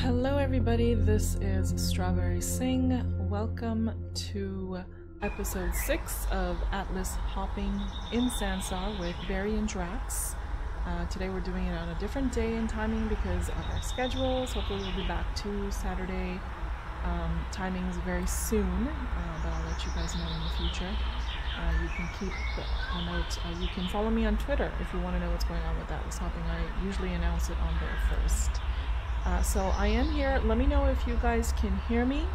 Hello everybody, this is Strawberry Singh. Welcome to episode 6 of Atlas Hopping in Sansar with Barry and Drax. Today we're doing it on a different day and timing because of our schedules. Hopefully we'll be back to Saturday timings very soon, but I'll let you guys know in the future. You can keep a note. You can follow me on Twitter if you want to know what's going on with Atlas Hopping. I usually announce it on there first. So I am here. Let me know if you guys can hear me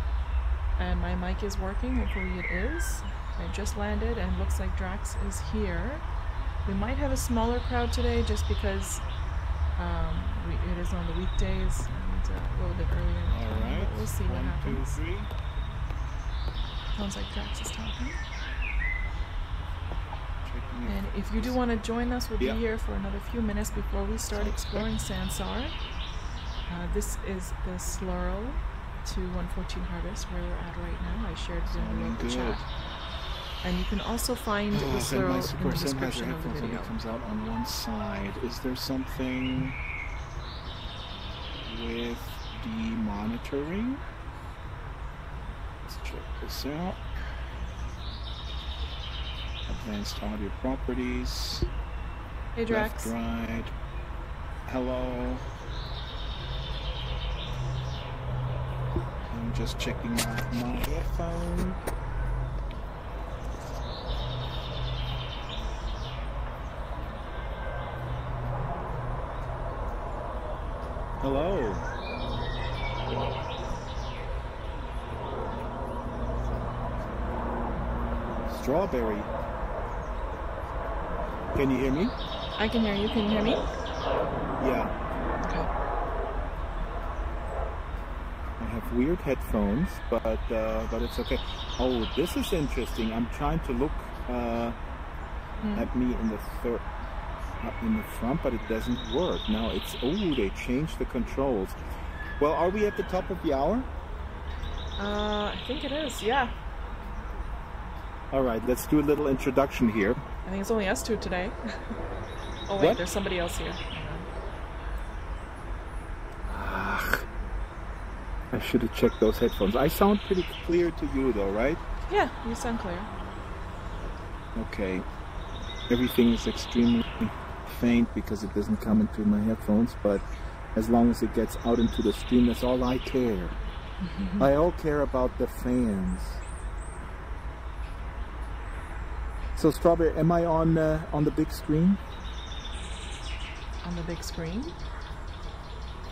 and my mic is working. Hopefully it is. I just landed and looks like Drax is here. We might have a smaller crowd today just because it is on the weekdays and a little bit earlier. Alright, we'll see what happens. 1, 2, 3. Sounds like Drax is talking. And if you do want to join us, we'll be here for another few minutes before we start exploring Sansar. This is the Slurl to 114 Harvest where we're at right now. I shared it in the local chat. And you can also find the Slurl in the description of the video. It comes out on one side. Is there something with the monitoring? Let's check this out. Advanced audio properties. Hey Drax. Left, right. Hello. I'm just checking out my phone. Hello. Strawberry. Can you hear me? I can hear you. Can you hear me? Yeah. Okay. I have weird headphones, but it's okay. Oh, this is interesting. I'm trying to look at me in the front, but it doesn't work. Now it's they changed the controls. Well, are we at the top of the hour? I think it is. Yeah. All right, let's do a little introduction here. I think it's only us two today. Oh wait, there's somebody else here. I should have checked those headphones. I sound pretty clear to you though, right? Yeah, you sound clear. Okay. Everything is extremely faint because it doesn't come into my headphones, but as long as it gets out into the stream, that's all I care. I all care about the fans. So Strawberry, am I on the big screen? On the big screen?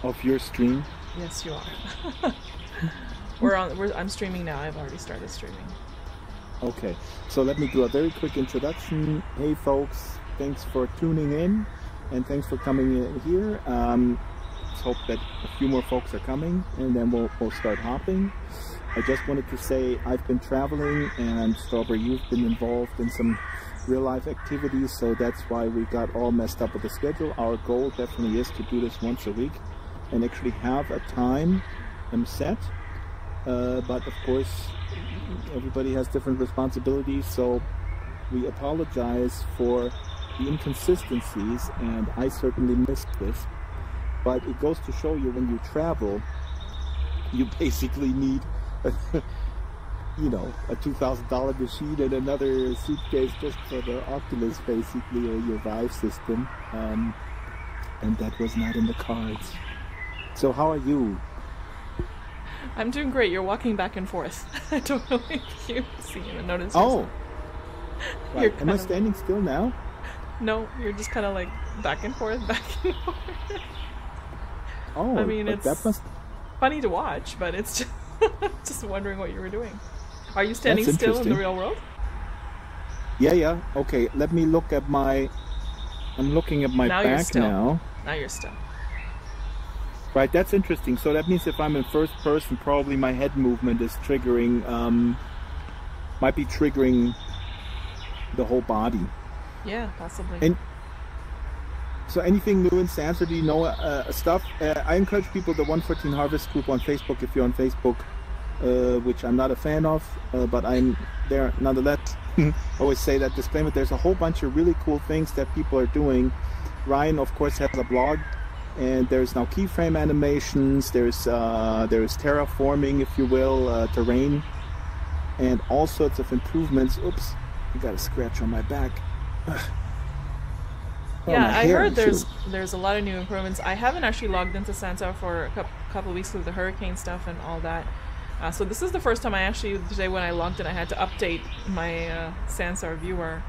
Of your stream? Yes, you are. I'm streaming now. I've already started streaming. Okay, so let me do a very quick introduction. Hey folks, thanks for tuning in and thanks for coming in here. Let's hope that a few more folks are coming and then we'll start hopping. I just wanted to say I've been traveling and Strawberry, you've been involved in some real life activities, so that's why we got all messed up with the schedule. Our goal definitely is to do this once a week and actually have a time set, but of course everybody has different responsibilities, so we apologize for the inconsistencies, and I certainly missed this, but it goes to show you when you travel you basically need you know, a $2,000 machine and another suitcase just for the Oculus basically, or your Vive system, and that was not in the cards. So how are you? I'm doing great. You're walking back and forth. I don't know if you see and notice. Oh, right. Am I standing still now? No, you're just kind of like back and forth, back and forth. Oh, I mean, it's that must... funny to watch, but it's just wondering what you were doing. Are you standing still in the real world? Yeah. Okay, let me look at my... I'm looking at my back now. Now you're still. Right, that's interesting. So that means if I'm in first person, probably my head movement is triggering, might be triggering the whole body. Yeah, possibly. And so anything new in Sansar, do you know stuff? I encourage people, the 114 Harvest group on Facebook, if you're on Facebook, which I'm not a fan of, but I'm there nonetheless. I always say that disclaimer, there's a whole bunch of really cool things that people are doing. Ryan, of course, has a blog and there's now keyframe animations. There's terraforming, if you will, terrain, and all sorts of improvements. Oops, I got a scratch on my back. Ugh. Oh, yeah, my I hair, heard shoot. there's a lot of new improvements. I haven't actually logged into Sansar for a couple of weeks with the hurricane stuff and all that. So this is the first time I actually, today when I logged in, I had to update my Sansar viewer.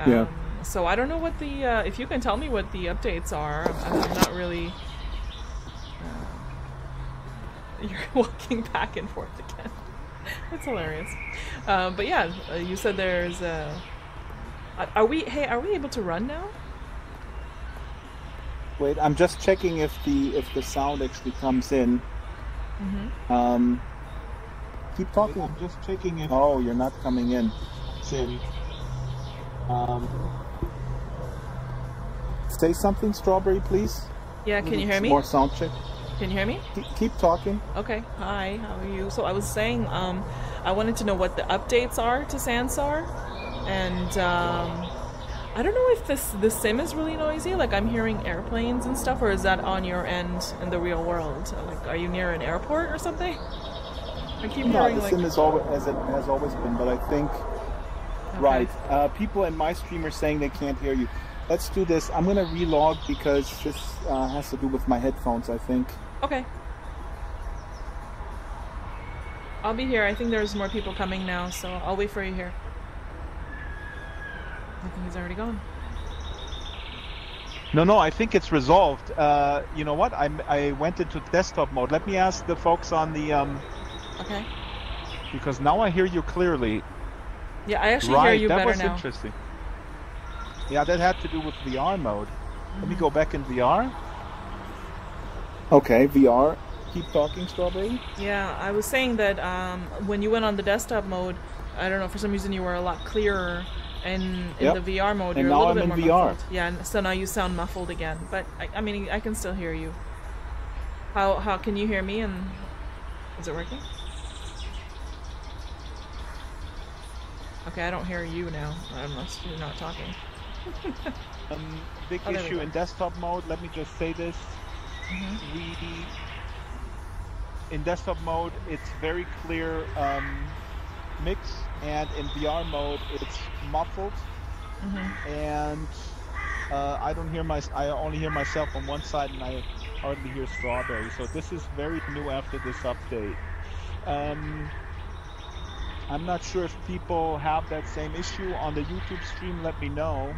Yeah. So I don't know what the, if you can tell me what the updates are. I'm not really... you're walking back and forth again. It's hilarious. But yeah, you said there's are we able to run now? Wait, I'm just checking if the sound actually comes in. Keep talking. I'm just checking if Oh, you're not coming in. it's in. Say something, Strawberry, please. Yeah, can you hear me? More sound check. Can you hear me? Keep talking. Okay. Hi, how are you? So I was saying, I wanted to know what the updates are to Sansar, and I don't know if the sim is really noisy. Like I'm hearing airplanes and stuff, or is that on your end in the real world? Like, are you near an airport or something? I keep No, hearing the like. sim is always, as it has always been, but I think Okay. right. People in my stream are saying they can't hear you. Let's do this. I'm gonna relog because this has to do with my headphones, I think. Okay. I'll be here. I think there's more people coming now, so I'll wait for you here. I think he's already gone. No, I think it's resolved. You know what? I went into desktop mode. Let me ask the folks on the Okay. because now I hear you clearly. Yeah, I actually hear you that better was now. interesting. Yeah, that had to do with VR mode. Let me go back in VR. Okay, VR. Keep talking, Strawberry. Yeah, I was saying that when you went on the desktop mode, I don't know, for some reason you were a lot clearer, and in Yep. the VR mode And you're now a little I'm bit in more VR. muffled. Yeah, and so now you sound muffled again. But I mean, I can still hear you. How can you hear me? And is it working? Okay, I don't hear you now, unless you're not talking. Big Oh, there we issue go. in desktop mode. Let me just say this. We in desktop mode it's very clear mix, and in VR mode it's muffled, and I don't hear I only hear myself on one side, and I hardly hear Strawberry. So this is very new after this update. I'm not sure if people have that same issue on the YouTube stream. Let me know.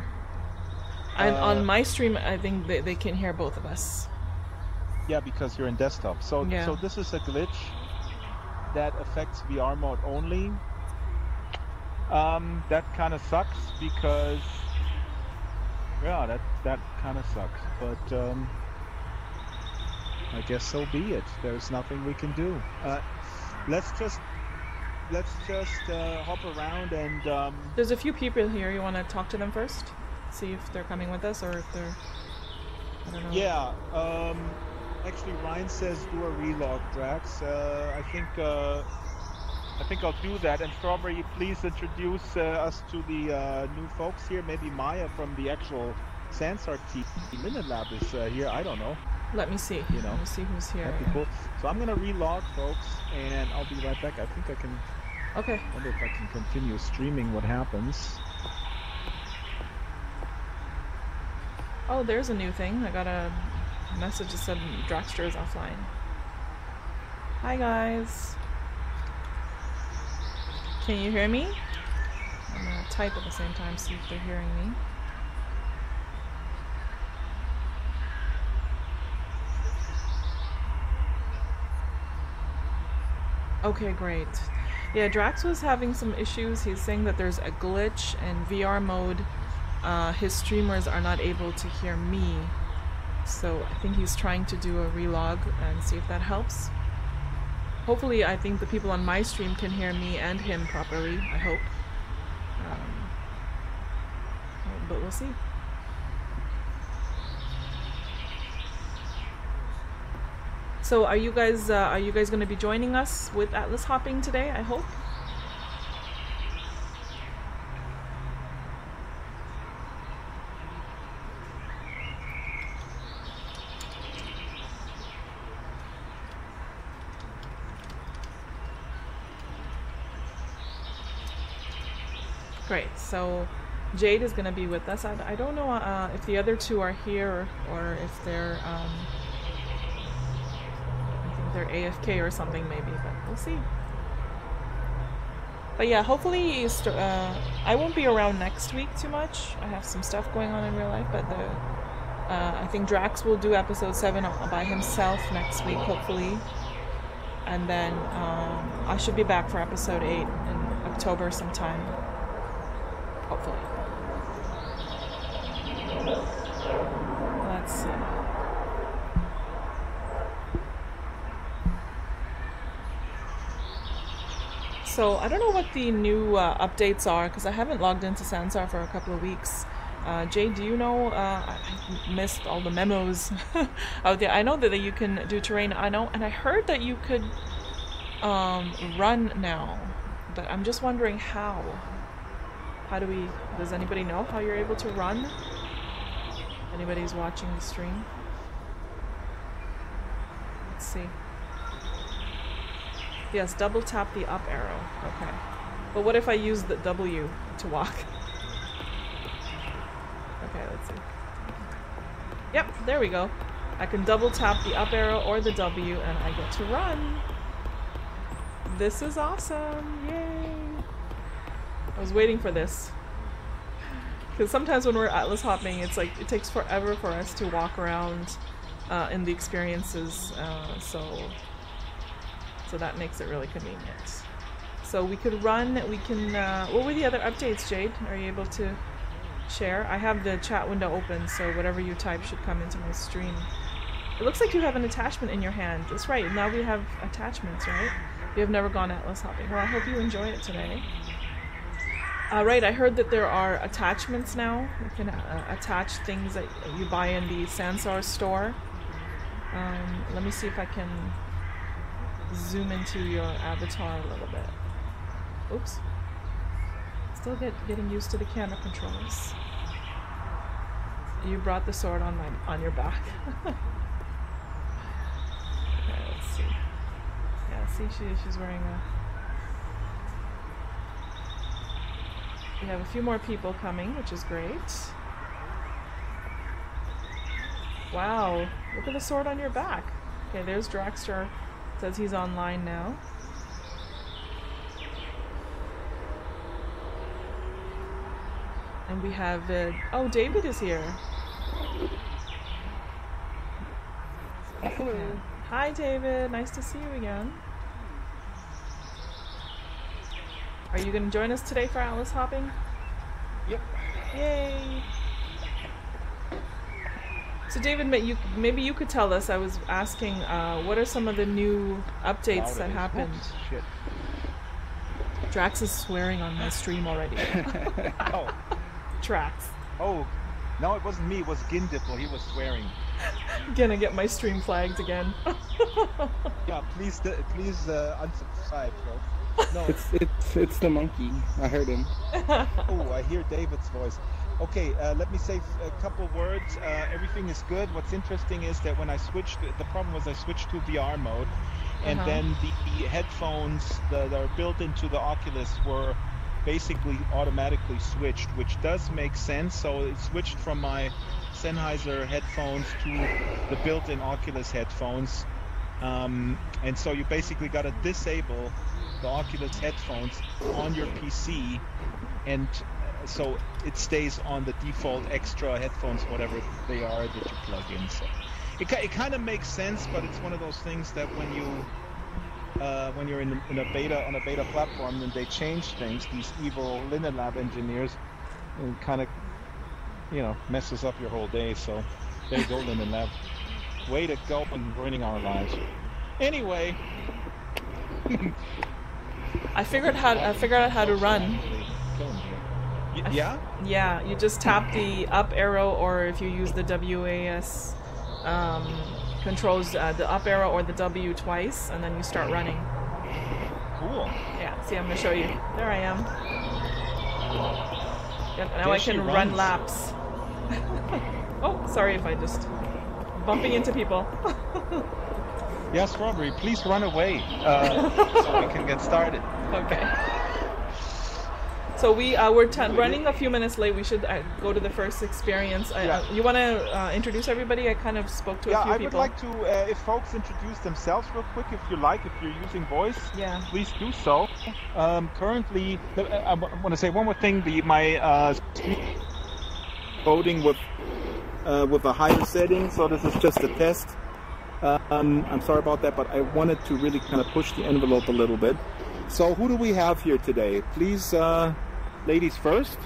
And on my stream, I think they can hear both of us. Yeah, because you're in desktop. So Yeah. so this is a glitch that affects VR mode only. That kind of sucks because yeah, that kind of sucks. But I guess so be it. There's nothing we can do. Let's just hop around and There's a few people here. You want to talk to them first? See if they're coming with us or if they're... I don't know. yeah. Actually, Ryan says do a relog, Drax. I think I'll do that. And Strawberry, please introduce us to the new folks here. Maybe Maya from the actual Sansar team. Minute Lab is here. I don't know. Let me see. You know, Let me see who's here. That'd be cool. So I'm gonna relog, folks, and I'll be right back. I think I can. Okay. Wonder if I can continue streaming. What happens? Oh, there's a new thing. I got a message that said Draxter is offline. Hi, guys. Can you hear me? I'm gonna type at the same time, see if they're hearing me. Okay, great. Yeah, Drax was having some issues. He's saying that there's a glitch in VR mode. His streamers are not able to hear me. So I think he's trying to do a relog and see if that helps. Hopefully, I think the people on my stream can hear me and him properly, I hope. But we'll see. So are you guys going to be joining us with Atlas hopping today, I hope? Great. So Jade is going to be with us. I don't know if the other two are here or if they're, I think they're AFK or something maybe, but we'll see. But yeah, hopefully I won't be around next week too much. I have some stuff going on in real life, but I think Drax will do episode 7 by himself next week, hopefully. And then I should be back for episode 8 in October sometime. Hopefully. Let's see. So I don't know what the new updates are because I haven't logged into Sansar for a couple of weeks. Jay, do you know? I missed all the memos out there. I know that you can do terrain. I know, and I heard that you could run now, but I'm just wondering how. How do we? Does anybody know how you're able to run? Anybody's watching the stream? Let's see. Yes, double tap the up arrow. Okay. But what if I use the W to walk? Okay, let's see. Yep, there we go. I can double tap the up arrow or the W and I get to run. This is awesome. Yay. I was waiting for this. Because sometimes when we're Atlas hopping, it's like it takes forever for us to walk around in the experiences. So that makes it really convenient. So we could run, we can, what were the other updates, Jade? Are you able to share? I have the chat window open, so whatever you type should come into my stream. It looks like you have an attachment in your hand. That's right, now we have attachments, right? You have never gone Atlas hopping. Well, I hope you enjoy it today. Right, I heard that there are attachments now. You can attach things that you buy in the Sansar store. Let me see if I can zoom into your avatar a little bit. Oops. Still getting used to the camera controls. You brought the sword on your back. Okay, let's see. Yeah, see, she's wearing a... We have a few more people coming, which is great. Wow, look at the sword on your back. Okay, there's Draxter. Says he's online now. And we have oh, David is here. Hello. Hi David, nice to see you again. Are you going to join us today for Atlas hopping? Yep. Yay! So David, maybe you could tell us, I was asking, what are some of the new updates that happened? Oops, shit. Drax is swearing on my stream already. Oh. Drax. Oh, no, it wasn't me. It was Gindipple. He was swearing. Gonna get my stream flagged again. Yeah, please unsubscribe, bro. No. It's the monkey. I heard him. Oh, I hear David's voice. Okay, let me say a couple words. Everything is good. What's interesting is that when I switched, the problem was I switched to VR mode, and then the headphones that are built into the Oculus were basically automatically switched, which does make sense. So it switched from my Sennheiser headphones to the built-in Oculus headphones, and so you basically got to disable the Oculus headphones on your PC, and so it stays on the default extra headphones, whatever they are that you plug in. So it kind of makes sense, but it's one of those things that when you're in a beta on a beta platform, then they change things. These evil Linden Lab engineers, and kind of, messes up your whole day. So there you go, Linden Lab. Way to go and ruining our lives. Anyway. I figured out how to run. Yeah? Yeah, you just tap the up arrow, or if you use the WAS controls, the up arrow or the W twice, and then you start running. Cool. Yeah, see, I'm going to show you. There I am. Yep, now I can run laps. Oh, sorry if I just... bumping into people. Yeah, Strawberry, please run away so we can get started. Okay. So we're running a few minutes late. We should go to the first experience. You want to introduce everybody? I kind of spoke to a few people. I would like to, if folks introduce themselves real quick, if you like, if you're using voice, please do so. Currently, I want to say one more thing. My voting with a higher setting, so this is just a test. I'm sorry about that, but I wanted to really kind of push the envelope a little bit. So who do we have here today? Please, ladies first.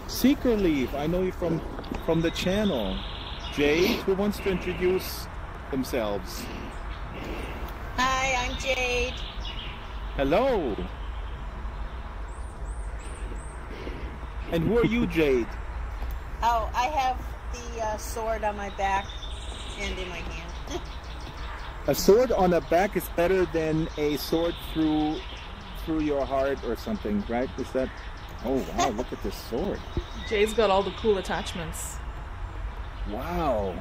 Seeker Leaf. I know you from the channel. Jade, who wants to introduce themselves? Hi, I'm Jade. Hello. And who are you, Jade? Oh, I have the sword on my back and in my hand. A sword on the back is better than a sword through your heart or something, right? Is that? Oh wow! Look at this sword. Jay's got all the cool attachments. Wow.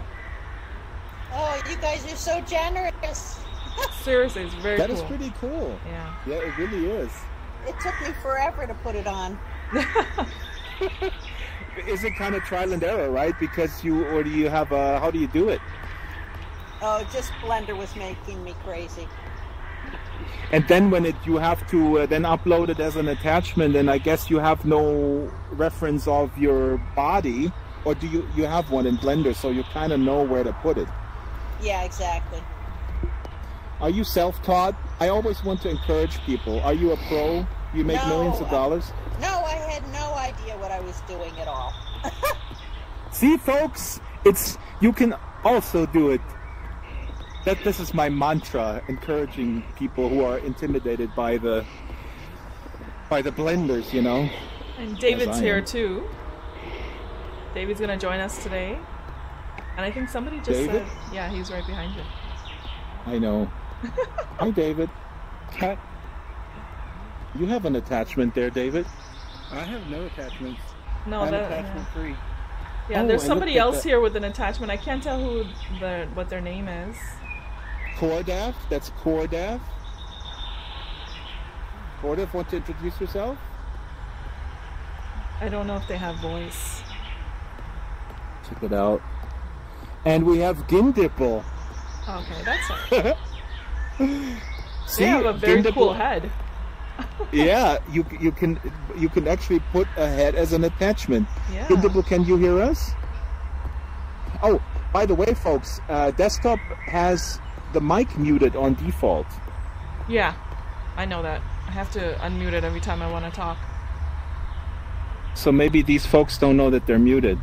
Oh, you guys are so generous. Seriously, it's very cool. That is pretty cool. Yeah. Yeah, it really is. It took me forever to put it on. Is it kind of trial and error, right? Because do you have how do you do it? Oh, just Blender was making me crazy. And then when you have to then upload it as an attachment, and I guess you have no reference of your body, or do you have one in Blender, so you kind of know where to put it? Yeah, exactly. Are you self-taught? I always want to encourage people. Are you a pro? You make millions of dollars? No, I had no idea what I was doing at all. See, folks, you can also do it. This is my mantra, encouraging people who are intimidated by the blenders, you know. And David's here too. David's gonna join us today. And I think somebody just said, yeah, he's right behind you. I know. Hi, David. Hi. You have an attachment there, David. I have no attachments. No, I'm attachment free. Yeah, there's somebody else here with an attachment. I can't tell what their name is. Cordav, that's Cordav. Cordav, want to introduce yourself? I don't know if they have voice. Check it out. And we have Gindipple. Okay, that's all. See, they have a very cool head. Yeah, you can actually put a head as an attachment. Yeah. Gindipple, can you hear us? Oh, by the way, folks, desktop has the mic muted on default. Yeah, I know that. I have to unmute it every time I want to talk. So maybe these folks don't know that they're muted.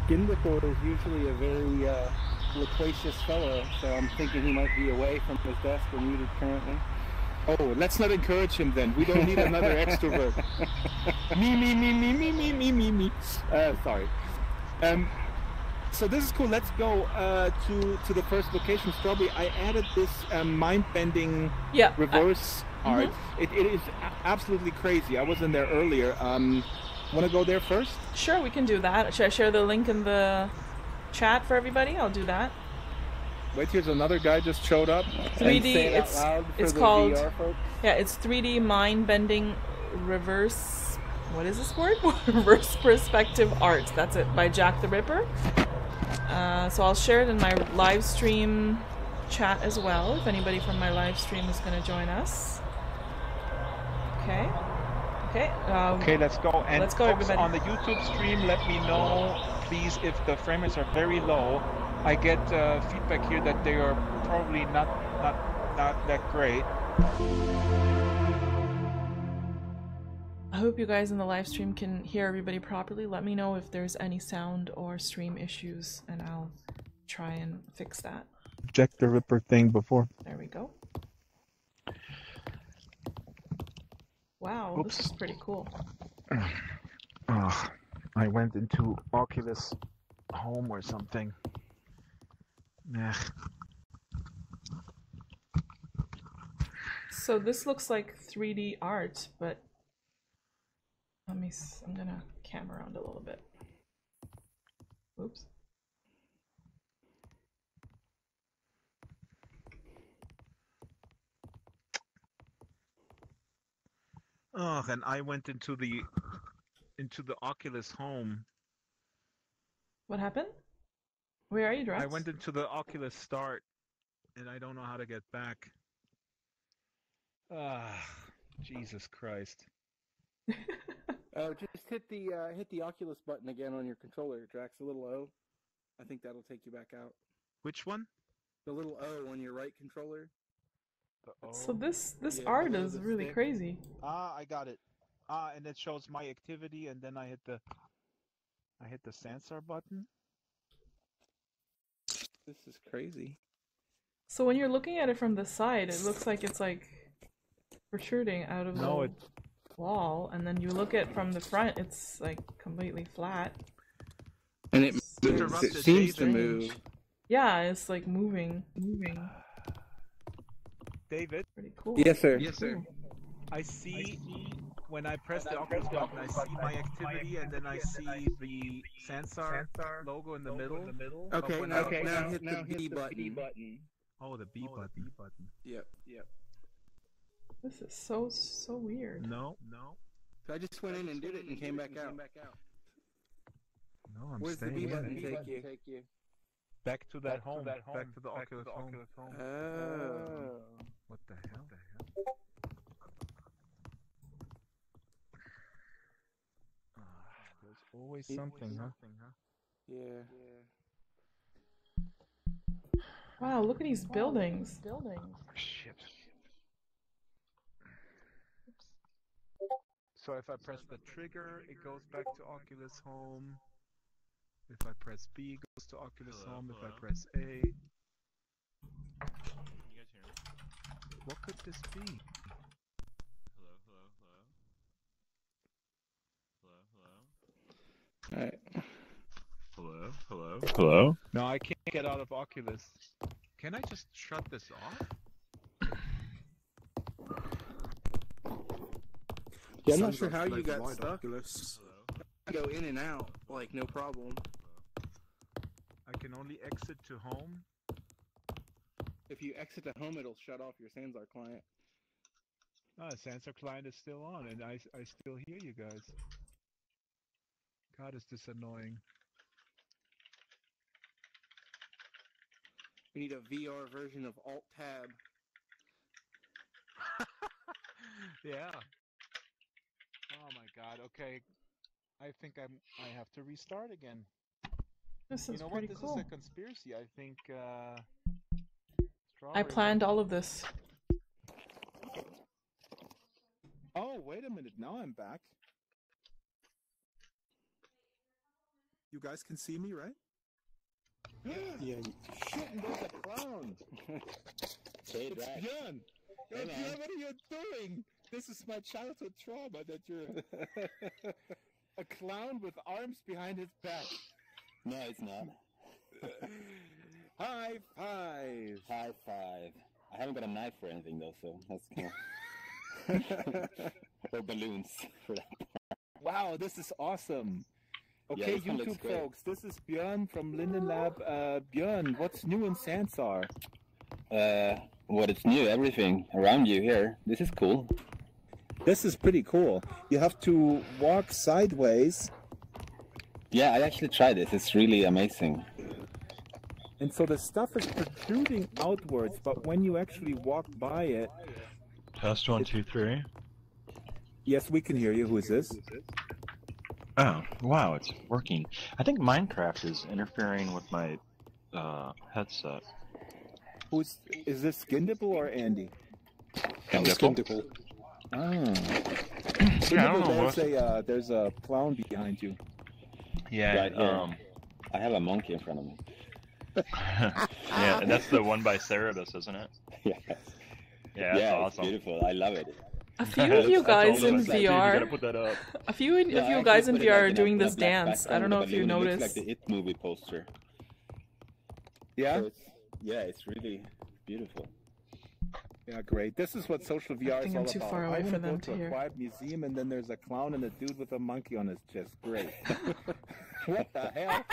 Gindipple is usually a very loquacious fellow, so I'm thinking he might be away from his desk or muted currently. Oh, let's not encourage him then. We don't need another extrovert. Me. Sorry. So this is cool. Let's go to the first location, Strawberry. I added this mind-bending reverse art. It is absolutely crazy. I was in there earlier. Want to go there first? Sure, we can do that. Should I share the link in the chat for everybody? I'll do that. Wait, here's another guy just showed up. 3D. It's called. VR folks. Yeah, it's 3D mind-bending reverse. What is this word? Reversperspective art. That's it, by Jack the Ripper. So I'll share it in my live stream chat as well, if anybody from my live stream is going to join us. Okay. Okay, let's go. And let's go, folks, everybody. on the YouTube stream, let me know, please, if the frame rates are very low. I get feedback here that they are probably not that great. I hope you guys in the live stream can hear everybody properly. Let me know if there's any sound or stream issues, and I'll try and fix that. Jack the Ripper thing before. There we go. Wow, Oops. This is pretty cool. I went into Oculus Home or something. So this looks like 3D art, but I'm gonna cam around a little bit. Oops. Oh, and I went into the Oculus home. What happened? Where are you, Drax? I went into the Oculus start, and I don't know how to get back. Ah, Jesus Christ. Oh, just hit the Oculus button again on your controller, Drax. The little O. I think that'll take you back out. Which one? The little O on your right controller. The O. So this Yeah, art below is the really stick. crazy. Ah, I got it. Ah, and it shows my activity, and then I hit the Sansar button. This is crazy. So when you're looking at it from the side, it looks like it's like protruding out of the wall, and then you look at from the front, it's like completely flat. And it moves. It Interrupted seems to David. move. Yeah, it's like moving. David, Pretty cool. Yes, sir. Cool. I see when I press the Oculus button, I see my activity, and then I see the Sansar logo in the middle. Okay, when now I- hit the B button. Oh, the B button. Yep. This is so weird. No. So I just went in and did it and came back out. No, I'm Where's the staying B in. button take you? Back to that home. Back to the Oculus home. Oh. What the hell? There's always something, huh? Yeah. Wow, look at these buildings. Shit. So if I press the trigger, it goes back to Oculus Home. If I press B, it goes to Oculus Home. If I press A. You guys hear me? What could this be? Hello. All right. Hello. No, I can't get out of Oculus. Can I just shut this off? Yeah, I'm not sure how you got stuck. Go in and out, like no problem. I can only exit to home. If you exit to home, it'll shut off your Sansar client. Ah, the Sansar client is still on, and I still hear you guys. God, is this annoying. We need a VR version of Alt-Tab. Yeah. Oh my God. Okay. I think I have to restart again. This You is know what? pretty This cool. is a conspiracy. I think. I planned all of this. Oh, wait a minute. Now I'm back. You guys can see me, right? Yeah. Shit, and there's a clown. Hey, It's Drax. Björn. Hey, Björn, man. what are you doing? This is my childhood trauma that you're a clown with arms behind his back. No, it's not. High five. High five. I haven't got a knife or anything though, so that's kind of... or balloons for that. Wow, this is awesome. Yeah, Okay, this one looks YouTube great. folks, this is Björn from Linden Lab. Björn, what's new in Sansar? What is new? Everything around you here. This is cool. This is pretty cool. You have to walk sideways, Yeah, I actually tried this. It's really amazing. and so the stuff is protruding outwards, but when you actually walk by it... Test 1, 2, 3. Yes, we can hear you. Who is this? Oh, wow, it's working. I think Minecraft is interfering with my headset. Is this Skindipple or Andy? Skindipple. Ah. Yeah, I don't know Skindipple, there's a clown behind you. Yeah, Right here. I have a monkey in front of me. yeah, that's the one by Cerebus, isn't it? Yeah. Yeah, that's Yeah, awesome. it's beautiful. I love it. A few of you guys in Dude, you gotta VR, put that up. a few of No, I you guys in actually put it, VR like, are in a doing this black dance. I background don't know with if a you balloon. It noticed. looks like the It movie poster. Yeah? So it's really beautiful. Yeah, great. This is what social VR think is I'm all too about. far I away wanna for them go to to hear. a quiet museum, and then there's a clown and a dude with a monkey on his chest. Great. What the hell?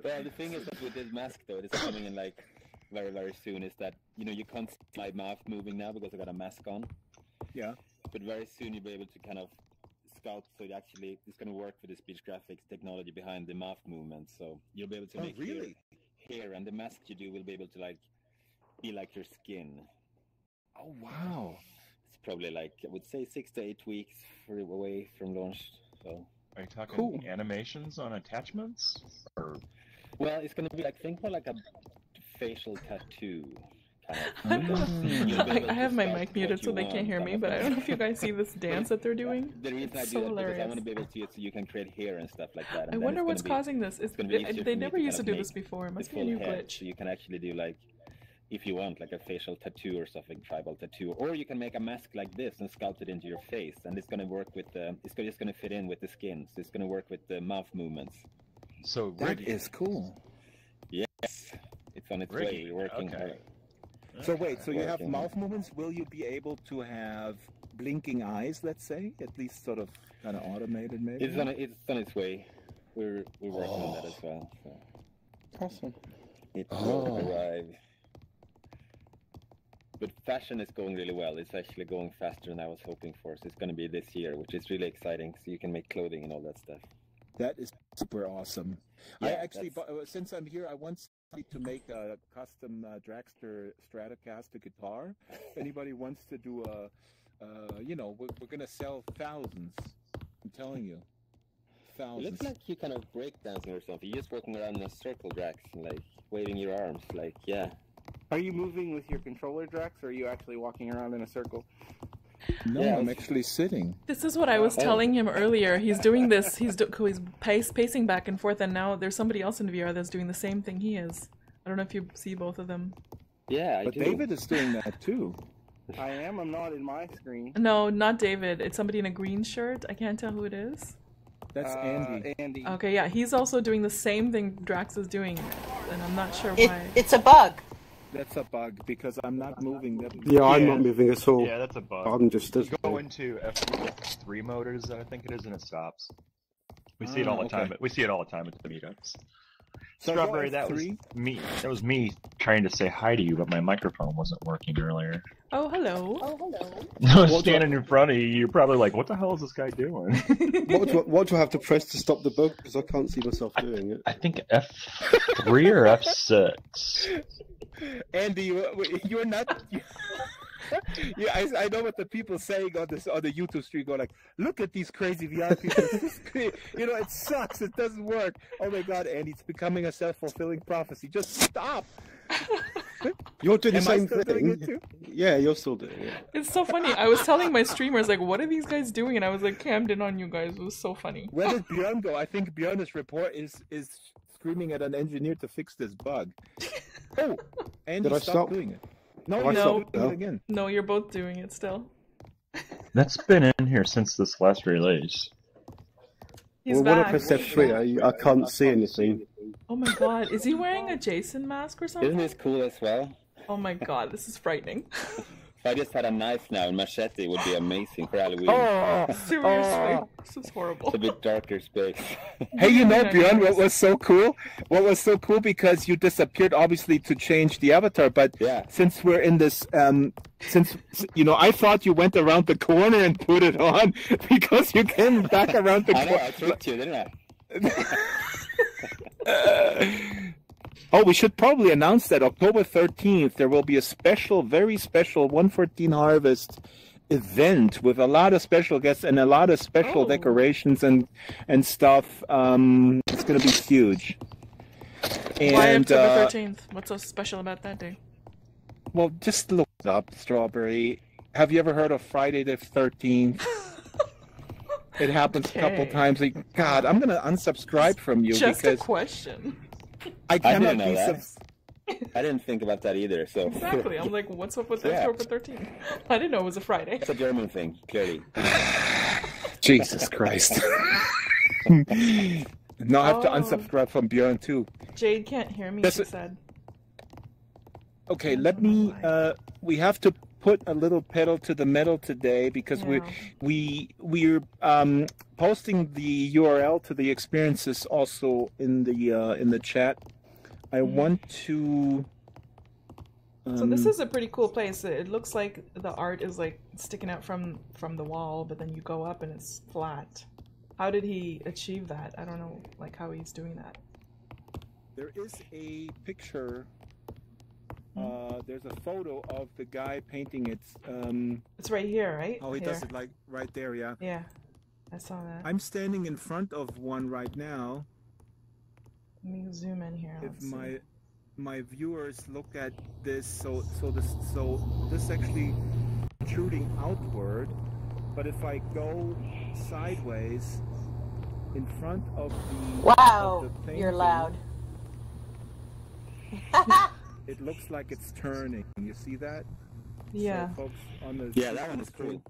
Well, the thing is that with this mask though, it's coming in like very, very soon, is that, you know, you can't see my mouth moving now because I got a mask on. Yeah. But very soon you'll be able to kind of sculpt, so it's going to work with the speech graphics technology behind the mouth movement. So you'll be able to make hair, and the mask you do will be able to be like your skin. Oh wow! It's probably I would say 6 to 8 weeks away from launch. So are you talking animations on attachments? Or... Well, it's going to be think more like a facial tattoo. I have my mic muted so they can't hear me, but I don't know if you guys see this dance that they're doing. The reason I do that is because I want to be able to use it so you can create hair and stuff like that. I wonder what's causing this. They never used to do this before. It must be a new glitch. So you can actually do if you want, a facial tattoo or something, tribal tattoo, or you can make a mask like this and sculpt it into your face, and it's going to work with it's just going to fit in with the skin. So it's going to work with the mouth movements. So that is cool. Yes, it's on its way. We're working hard. So wait, so you have mouth movements. Will you be able to have blinking eyes, let's say, at least sort of kind of automated maybe? It's on its way. We're working on that as well. So. Awesome. It will arrive. But fashion is going really well. It's actually going faster than I was hoping for. So it's going to be this year, which is really exciting. So you can make clothing and all that stuff. That is super awesome. Yeah, I actually, since I'm here, I want somebody to make a custom Dragster Stratocaster guitar. If anybody wants to do we're going to sell thousands. I'm telling you. Thousands. It looks like you kind of breakdancing or something. You're just walking around in a circle, Drax, waving your arms, yeah. Are you moving with your controller, Drax, or are you actually walking around in a circle? No, I'm actually sitting. This is what I was telling him earlier. He's doing this. He's pacing back and forth, and now there's somebody else in VR that's doing the same thing he is. I don't know if you see both of them. Yeah, but David is doing that too. I am. I'm not in my screen. No, not David. It's somebody in a green shirt. I can't tell who it is. That's Andy. Andy. Okay, yeah, he's also doing the same thing Drax is doing, and I'm not sure why. It's a bug. That's a bug because I'm not moving. Yeah, I'm not moving at all. Yeah, that's a bug. I'm just you go into F3 motors, I think it is, and it stops. We see it all the time. We see it all the time at the meetups. So Strawberry, that was me. That was me trying to say hi to you, but my microphone wasn't working earlier. Oh, hello. I was standing in front of you. You're probably like, "What the hell is this guy doing?" What do I have to press to stop the bug? Because I can't see myself doing it. I think F3 or F6. Andy, you're not. Yeah, I know what the people saying on the YouTube stream. Go look at these crazy VR people. It sucks. It doesn't work. Oh my God, Andy, it's becoming a self-fulfilling prophecy. Just stop. You're doing the same thing. Doing it too? Yeah, you're still doing it. It's so funny. I was telling my streamers, what are these guys doing? And I was cammed in on you guys. It was so funny. Where did Björn go? I think Björn's report is screaming at an engineer to fix this bug. Oh, Andy, stop doing it. No, do it again. No, you're both doing it still. That's been in here since this last release. He's back. When I press F3, I can't see anything. Oh my God, is he wearing a Jason mask or something? Isn't this cool as well? Oh my God, this is frightening. If I just had a knife now, and machete would be amazing for Halloween. Oh, seriously, this is horrible. It's a bit darker space. Hey, Björn, what was so cool? What was so cool because you disappeared, obviously, to change the avatar. But since we're in this, I thought you went around the corner and put it on because you came back around the corner. I know, I tricked you, didn't I? Oh, we should probably announce that October 13th, there will be a special, very special 114 Harvest event with a lot of special guests and a lot of special decorations and stuff. It's going to be huge. And, why October 13th? What's so special about that day? Well, just look it up, Strawberry. Have you ever heard of Friday the 13th? It happens a couple times. God, I'm going to unsubscribe from you just because... a question. I cannot be I didn't think about that either. So exactly, I'm what's up with October 13th? I didn't know it was a Friday. It's a German thing, clearly. Jesus Christ! Now I have to unsubscribe from Björn too. Jade can't hear me. She said. Okay, let me. We have to put a little pedal to the metal today because we're posting the URL to the experiences also in the chat. I want to So this is a pretty cool place. It looks like the art is like sticking out from the wall, but then you go up and it's flat. How did he achieve that? I don't know, like how he's doing that. There is a picture. There's a photo of the guy painting it. It's right here, right? Oh, he here. does it like right there, yeah. Yeah, I saw that. I'm standing in front of one right now. Let me zoom in here. If my viewers look at this, so this actually protruding outward, but if I go sideways in front of the Wow, of the painting, you're loud. it looks like it's turning. You see that? Yeah. So folks on the that one is cool.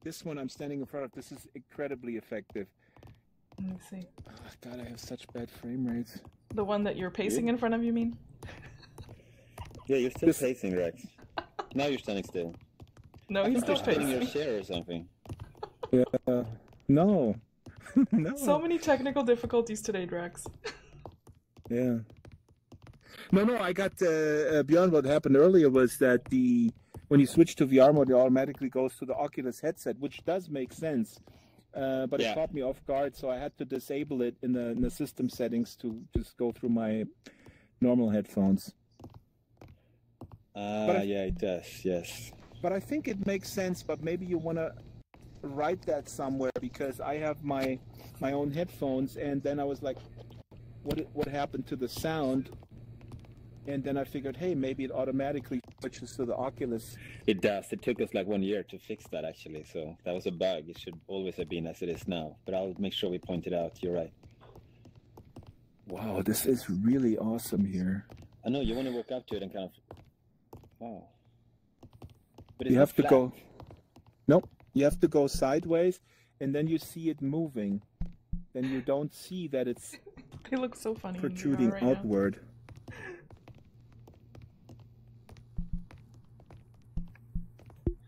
This one I'm standing in front of. This is incredibly effective. Let me see. Oh, God, I have such bad frame rates. The one that you're pacing in front of, you mean? Yeah, you're still pacing, Rex. Now you're standing still. No, he's still You're spinning pacing. your chair or something. Yeah. No. No. So many technical difficulties today, Drax. Yeah. No, I got beyond what happened earlier was that when you switch to VR mode, it automatically goes to the Oculus headset, which does make sense. But it caught me off guard, so I had to disable it in the system settings to just go through my normal headphones. Yeah, it does, yes. But I think it makes sense, but maybe you want to write that somewhere, because I have my own headphones, and then I was like, what happened to the sound? And then I figured, hey, maybe it automatically switches to the Oculus. It does. It took us like 1 year to fix that, actually. So that was a bug. It should always have been as it is now. But I'll make sure we point it out. You're right. Wow, this is really awesome here. I know. You want to walk up to it and kind of... Wow. But You have to go... Nope. You have to go sideways, and then you see it moving. Then you don't see that it's They look so funny protruding right outward.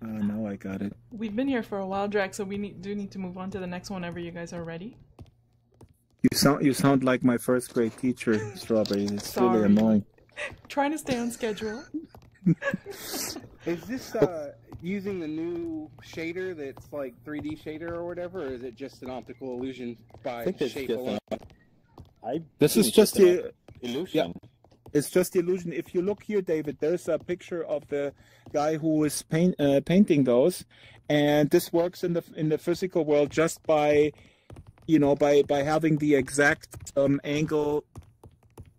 Now I got it. We've been here for a while, Drax, so we do need to move on to the next one whenever you guys are ready. You sound like my first grade teacher, Strawberry. It's really annoying. Trying to stay on schedule. Is this using the new shader that's like 3D shader or whatever, or is it just an optical illusion by shape alone? This is just the illusion. Yeah. It's just the illusion. If you look here, David, there's a picture of the guy who is painting those, and this works in the physical world just by, by having the exact angle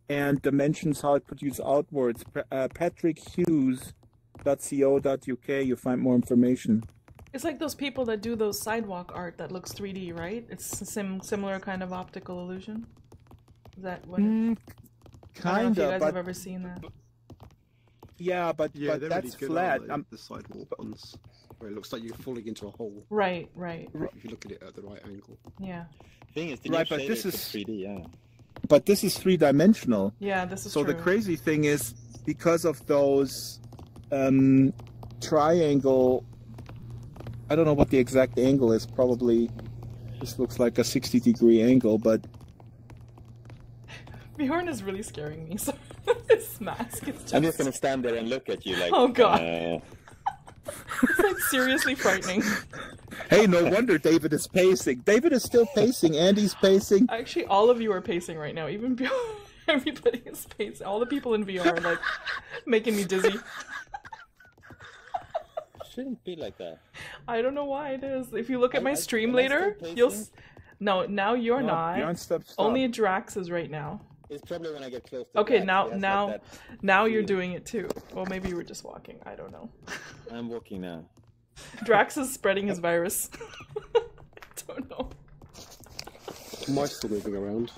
and dimensions how it produces outwards. PatrickHughes.co.uk. You find more information. It's like those people that do those sidewalk art that looks 3D, right? It's a similar kind of optical illusion. Is that what? Kind of. You guys but have ever seen that? Yeah, but that's really flat. The sidewalk ones, where it looks like you're falling into a hole. Right. If you look at it at the right angle. Yeah. Thing is, right, but this is 3D, yeah. But this is three-dimensional. Yeah, this is so true. The crazy thing is, because of those triangle, I don't know what the exact angle is. Probably this looks like a 60-degree angle, but Bjorn is really scaring me. So this mask is just... I'm just gonna stand there and look at you like. Oh god. It's like seriously frightening. Hey, no wonder David is pacing. David is still pacing. Andy's pacing. Actually, all of you are pacing right now. Even Bjorn, everybody is pacing. All the people in VR are like making me dizzy. Shouldn't be like that. I don't know why it is. If you look at my stream later, you'll. No, now you're not. Stop. Only Drax is right now. It's probably when I get close to Okay, Drax, now you're doing it too. Well, maybe you were just walking. I don't know. I'm walking now. Drax is spreading his virus. I don't know. Am I still moving around?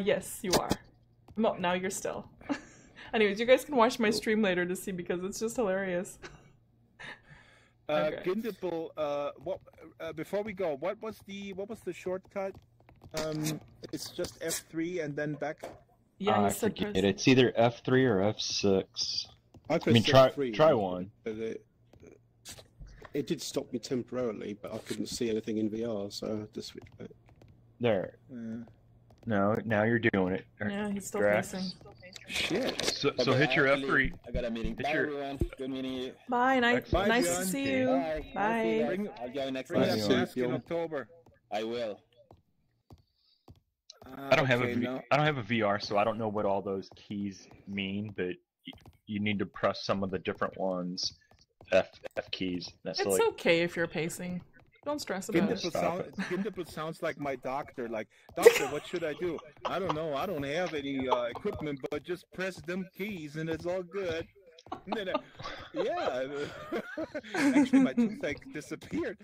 Yes, you are. No, now you're still. Anyways, you guys can watch my stream later to see because it's just hilarious. Okay. Gindable, before we go, what was the shortcut? It's just F3 and then back. Yeah, I forget. It's either F3 or F6. I mean, try one. But it did stop me temporarily, but I couldn't see anything in VR, so I had to switch back. There. No, now you're doing it. Yeah, he's still Drax. facing. Shit. So Okay, hit your I have to F3. leave. I got a meeting. Hit Bye, your- everyone. Good meeting you. Bye, Bye, nice to John. see you. Bye. Bye. Bring, I'll join next Bring time. us Bye. back in October. I will. I don't have Okay, a no. I don't have a VR, so I don't know what all those keys mean, but you need to press some of the different ones. F keys. That's It's like okay if you're pacing. Don't stress about it. Gindipal sounds like my doctor. Like, doctor, what should I do? I don't know. I don't have any equipment, but just press them keys and it's all good. And then, yeah. Actually, my toothache disappeared.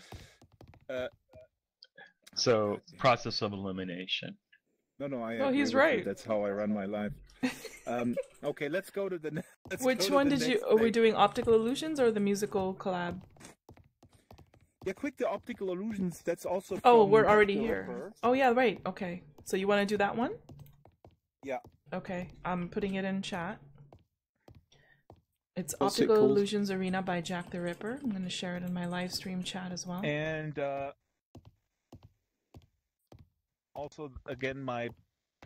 so process of elimination. No, I. No, agree he's with you. right. That's how I run my life. Okay, let's go to the next. Which one did you? Are we doing optical illusions or the musical collab? Yeah, quick the optical illusions. That's also. Oh, from we're already Dr. here. Ripper. Oh yeah, right. Okay. So you want to do that one? Yeah. Okay, I'm putting it in chat. It's What's it Optical called? Illusions Arena by Jack the Ripper. I'm going to share it in my live stream chat as well. And also, again, my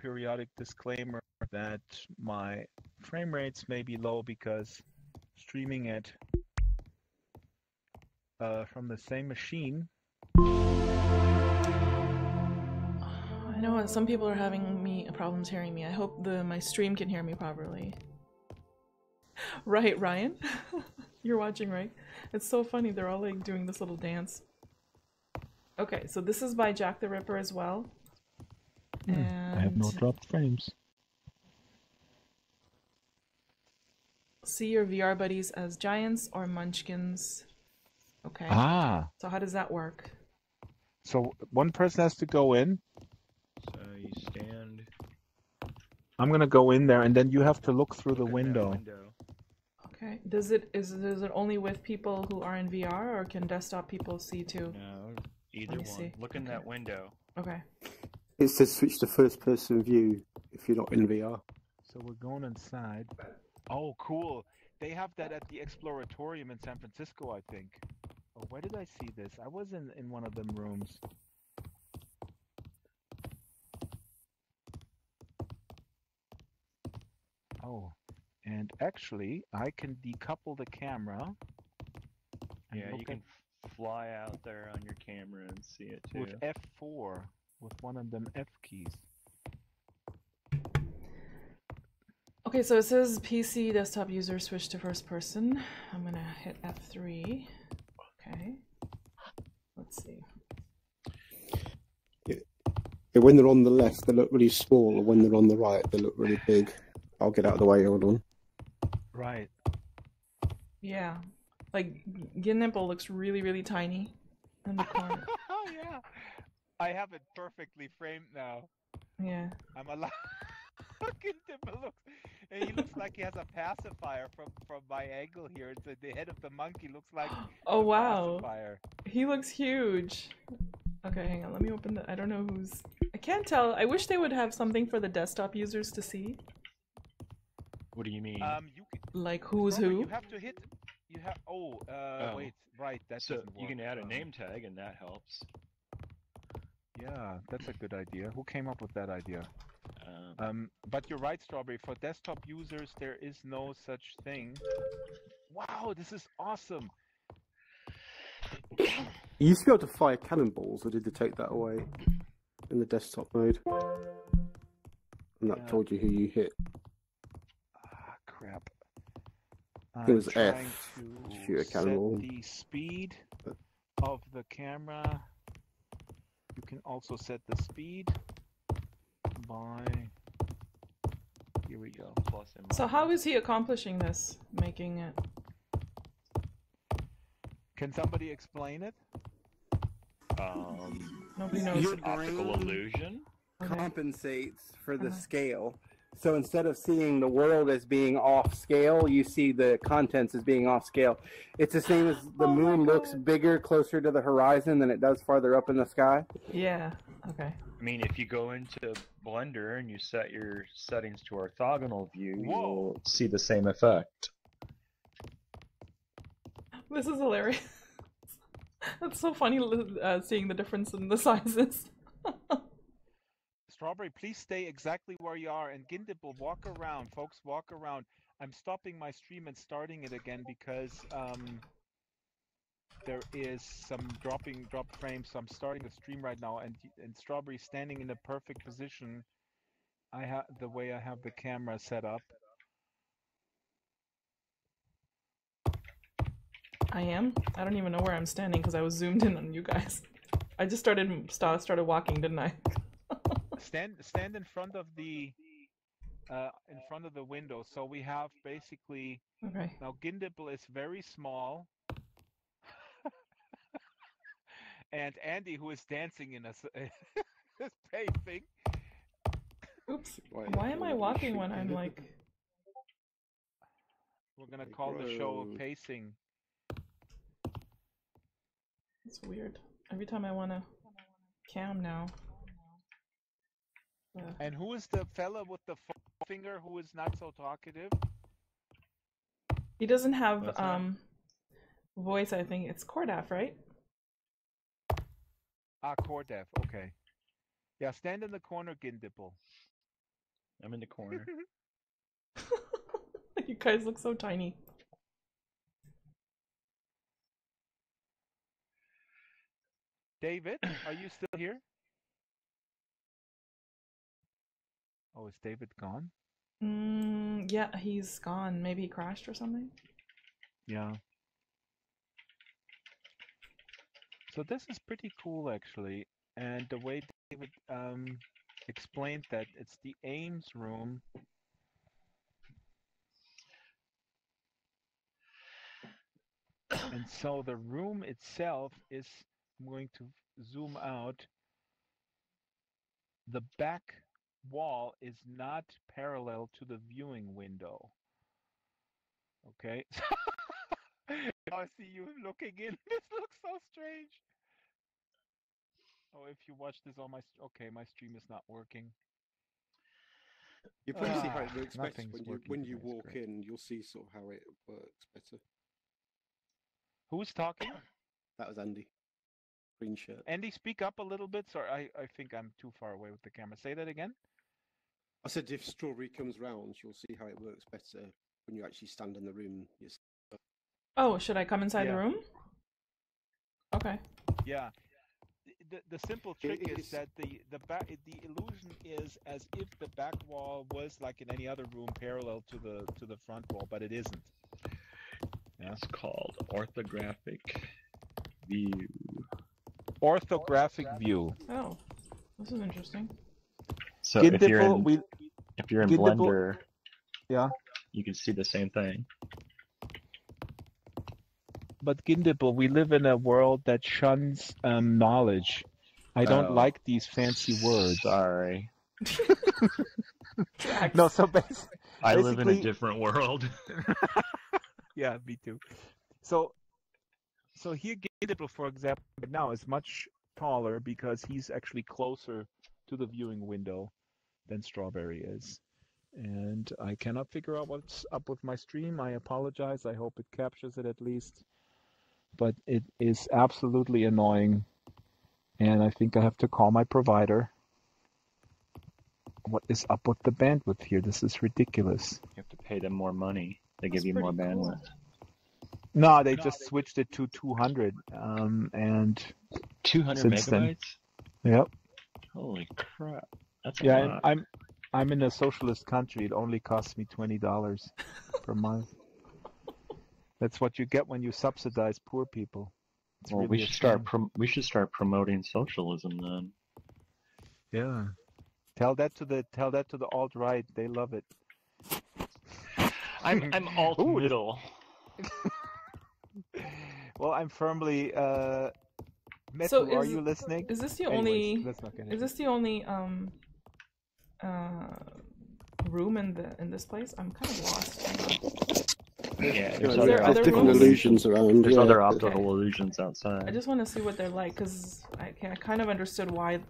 periodic disclaimer that my frame rates may be low because streaming it from the same machine. I know some people are having problems hearing me. I hope my stream can hear me properly. Right, Ryan? You're watching, right? It's so funny. They're all like doing this little dance. Okay, so this is by Jack the Ripper as well. And I have no dropped frames. see your VR buddies as giants or munchkins. Okay. Ah, So how does that work? so one person has to go in. So you stand. I'm gonna go in there, and then you have to look through the look at that window. Okay. Is it only with people who are in VR, or can desktop people see too? No, either Let me one. see. Look in that window. Okay. It says switch to first person view if you're not in VR. So we're going inside. Oh, cool. They have that at the Exploratorium in San Francisco, I think. Oh, where did I see this? I was in one of them rooms. Oh, and actually, I can decouple the camera. and Yeah, look you can fly out there on your camera and see it too. with F4 with one of them F keys. Okay, so it says PC desktop user switch to first person. I'm gonna hit F3. Okay. Let's see. Yeah, when they're on the left, they look really small, and when they're on the right, they look really big. I'll get out of the way, hold on. Right. Yeah. Like, Ginimple looks really, really tiny in the corner. Oh yeah. I have it perfectly framed now. Yeah. I'm alive. Look at him. And he looks like he has a pacifier from my angle here. The head of the monkey looks like Oh, a wow. pacifier. He looks huge. Okay, hang on. Let me open the... I don't know who's... I can't tell. I wish they would have something for the desktop users to see. What do you mean? You can, Like, who's Robert, who? You have to hit. You have. Oh, wait. Right. That so doesn't work. you can add a name tag, and that helps. Yeah, that's a good idea. Who came up with that idea? Um, But you're right, Strawberry. For desktop users, there is no such thing. Wow, this is awesome. You used to be able to fire cannonballs, or did they take that away in the desktop mode? And that Yeah. told you who you hit. Ah, crap. It was I'm trying F to to shoot a set cannonball. the speed But- of the camera. You can also set the speed by. Here we go. plus and So minus. how is he accomplishing this? Making it... Can somebody explain it? Nobody knows. Your Optical brain illusion. Okay. compensates for the Uh-huh. scale. So instead of seeing the world as being off scale, you see the contents as being off scale. It's the same as the Oh my moon looks God. bigger closer to the horizon than it does farther up in the sky. Yeah. Okay. I mean, if you go into Blender and you set your settings to orthogonal view, Whoa. you'll see the same effect. This is hilarious. That's so funny seeing the difference in the sizes. Strawberry, please stay exactly where you are, and Gindipple, walk around. Folks, walk around. I'm stopping my stream and starting it again because there is some drop frames, so I'm starting the stream right now, and Strawberry standing in the perfect position. I have the way I have the camera set up. I am? I don't even know where I'm standing because I was zoomed in on you guys. I just started walking, didn't I? Stand in front of the window. So we have basically Okay. now Gindipple is very small. And Andy, who is dancing in is pacing. Oops. Why am I walking when I'm like... We're gonna call the show pacing. It's weird. Every time I wanna cam now. And who is the fella with the finger who is not so talkative? He doesn't have voice, I think. It's Cordaf, right? Ah, Cordaf, okay. Yeah, stand in the corner, Gindipple. I'm in the corner. You guys look so tiny. David, are you still here? Oh, is David gone? Yeah, he's gone. Maybe he crashed or something? Yeah. So this is pretty cool, actually. And the way David explained that, it's the Ames room. And so the room itself is, I'm going to zoom out. The back wall is not parallel to the viewing window. Okay. I see you looking in. This looks so strange. Oh, if you watch this on my... Okay, my stream is not working. You probably see how it works better nothing's when you working walk today. in. You'll see sort of how it works better. Who's talking? That was Andy. Green shirt. Andy, speak up a little bit. Sorry, I think I'm too far away with the camera. Say that again. I said if Strawberry comes round, you'll see how it works better when you actually stand in the room. Oh, should I come inside the room? Okay. Yeah. The simple trick is that the illusion is as if the back wall was like in any other room parallel to the front wall, but it isn't. Yeah. It's called orthographic view. Orthographic view. Oh, this is interesting. So if you're in Blender, yeah, you can see the same thing. But Gindipple, we live in a world that shuns knowledge. I don't like these fancy words. Sorry. No, so basically... I live in a different world. Yeah, me too. So here, Gindipple, for example, now is much taller because he's actually closer to the viewing window than Strawberry is. And I cannot figure out what's up with my stream. I apologize. I hope it captures it at least. But it is absolutely annoying, and I think I have to call my provider. What is up with the bandwidth here? This is ridiculous. You have to pay them more money. They give you more bandwidth. No, they just switched it to 200, and 200 megabytes? Yep. Holy crap! That's a lot. And I'm in a socialist country. It only costs me $20 per month. That's what you get when you subsidize poor people. It's well, really we should start promoting socialism then. Yeah. Tell that to the alt-right. They love it. I'm alt-middle. Well, I'm firmly. Metu, So are you listening? Is this the Anyways, only? Is this the only room in this place? I'm kind of lost. Yeah, there's optical illusions around. There's other optical illusions outside. I just want to see what they're like because I kind of understood why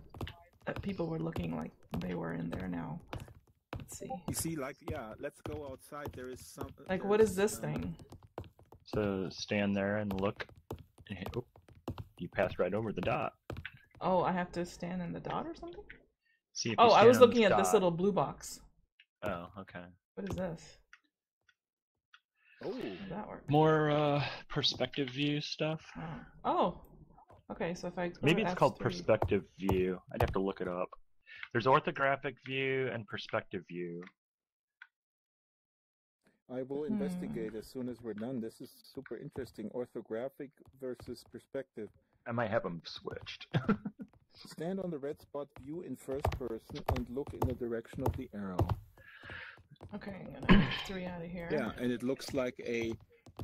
people were looking like they were in there now. Let's see. You see, like, yeah, let's go outside. There is some. Like, what is this thing? So stand there and look. And you pass right over the dot. Oh, I have to stand in the dot or something? See if Oh, you I was stand on looking at this dot. little blue box. Oh, okay. What is this? Oh, How does that work? More perspective view stuff. Oh. Okay, so if I go Maybe to it's called F3. perspective view. I'd have to look it up. There's orthographic view and perspective view. I will investigate as soon as we're done. This is super interesting. Orthographic versus perspective. I might have them switched. Stand on the red spot, view in first person, and look in the direction of the arrow. Okay, I'm gonna F3 out of here. Yeah, and it looks like a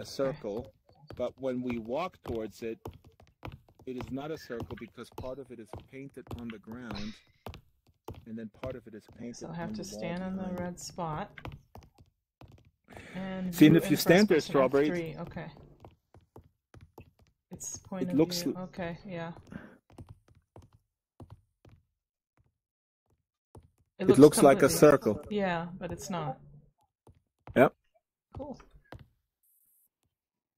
circle, but when we walk towards it, it is not a circle because part of it is painted on the ground, and then part of it is painted. So I have on to the wall stand on the behind. red spot. And See, and view if in you stand there, first person, Strawberry, F3, okay. It's point it of looks view. Okay, yeah. It looks like a completely- circle. Yeah, but it's not. Yep. Cool.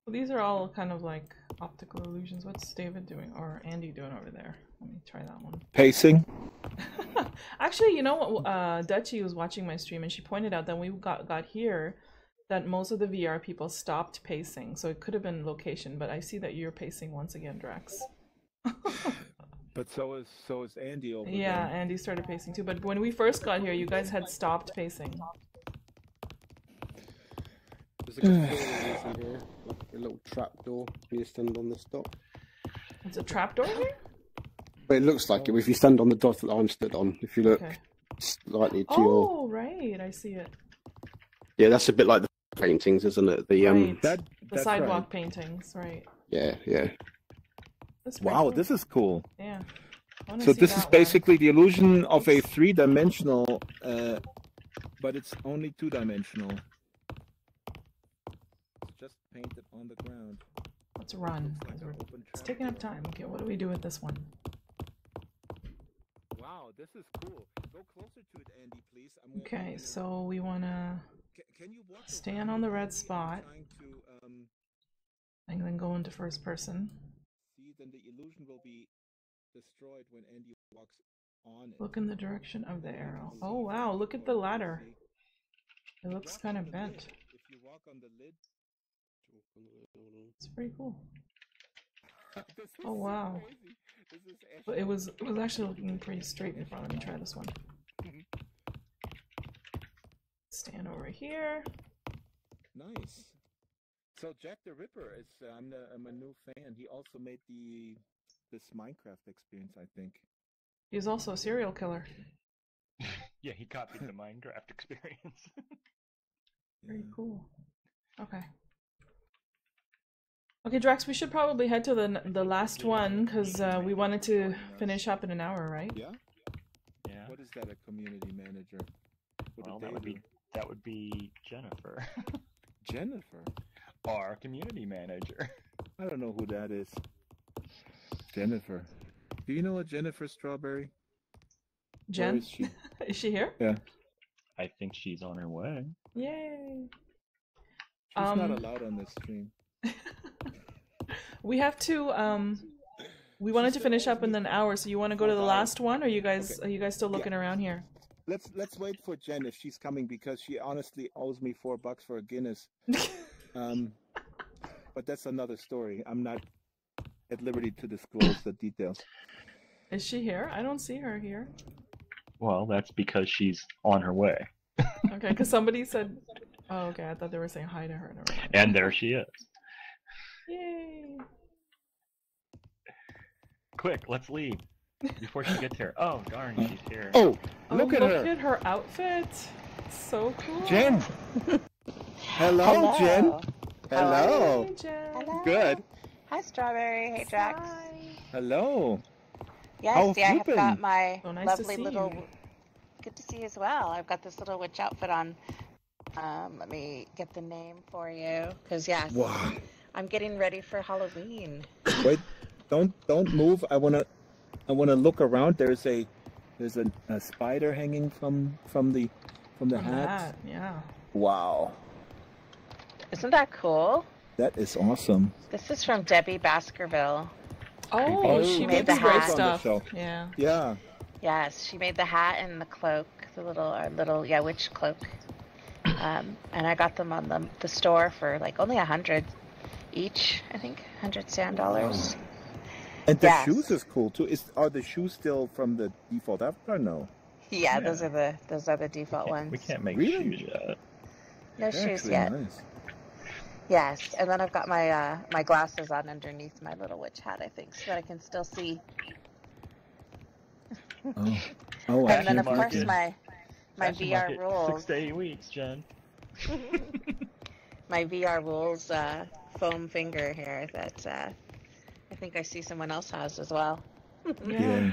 Well, these are all kind of like optical illusions. What's David doing or Andy doing over there? Let me try that one. Pacing. Actually, you know what? Dutchie was watching my stream and she pointed out that we got here that most of the VR people stopped pacing. So it could have been location, but I see that you're pacing once again, Drax. But so is Andy over Yeah, there. Andy started pacing too. But when we first got here, you guys had stopped pacing. There's a couple of doors in here, like a little trap door. You stand on this dot. It's a trapdoor here? But it looks like it if you stand on the dot that I'm stood on. If you look Okay. slightly to your... Oh, right. I see it. Yeah, that's a bit like the paintings, isn't it? The Right. That, The that's sidewalk right. paintings, right. Yeah, yeah. That's pretty Wow, cool. this is cool. Yeah. I wanna So see this that is one. basically the illusion of a three-dimensional, but it's only two-dimensional. It's just painted on the ground. Let's run. Looks like 'cause an we're- open It's trap taking up door. time. Okay, what do we do with this one? Wow, this is cool. Go closer to it, Andy, please. Okay, so we want to Can you walk stand around on the with red Andy? I'm spot trying to, and then go into first person. see, then the illusion will be destroyed when Andy walks on it. Look in the direction of the arrow. Oh wow, look at the ladder. It looks kind of bent. If you walk on the lid, It's pretty cool. this is Oh wow. crazy. This is But it was actually looking pretty straight in front. Let me try this one. Stand over here. nice. So Jack the Ripper is I'm a new fan. He also made this Minecraft experience, I think. He's also a serial killer. Yeah, he copied the Minecraft experience. Very cool. Okay. Okay, Drax, we should probably head to the last one because we wanted to finish up in an hour, right? Yeah. Yeah. What is that? A community manager? What Well, did that they would be Jennifer, do? Jennifer. our community manager. I don't know who that is. Jennifer. Do you know a Jennifer Strawberry? Jen? Where is she? Is she here? Yeah. I think she's on her way. Yay! She's not Um, allowed on this stream. We have to we wanted to finish up in an hour, so you want to go to the last one, or you guys Okay. are you guys still looking around here? Let's wait for Jen if she's coming because she honestly owes me $4 for a Guinness. But that's another story. I'm not at liberty to disclose the details. Is she here? I don't see her here. Well, that's because she's on her way. Okay, because somebody said, oh, okay, I thought they were saying hi to her. Never mind. And there she is. Yay! Quick, let's leave before she gets here. Oh, darn, she's here. Oh, Oh, look at her. Look at her outfit. So cool. Jen! Hello, Jen! Hello! Hey, Jen. Hello. Good. Hi, Strawberry. Hey, Drax. Hello. Yes, How have yeah, I you have been? got my So nice to lovely see little. you. Good to see you as well. I've got this little witch outfit on. Let me get the name for you, because yes, Wow. I'm getting ready for Halloween. Wait, don't move. I wanna look around. There's a spider hanging from the From hat. that, yeah. Wow, Isn't that cool? that is awesome. This is from Debbie Baskerville. Oh, she Debbie makes great was on the stuff. show. Yeah. Yeah, Yes, she made the hat and the cloak, the little witch cloak. And I got them on the store for like only 100 each, I think, 100 sand dollars. Wow. And the shoes is cool too. Are the shoes still from the default avatar? No. Yeah, those are the default ones. We can't make Really? shoes yet. No They're shoes yet. Nice. Yes, and then I've got my my glasses on underneath my little witch hat, I think, so that I can still see. Oh, and then of course my VR rules. 6 to 8 weeks, Jen. My VR rules foam finger here that I think I see someone else has as well. Yeah.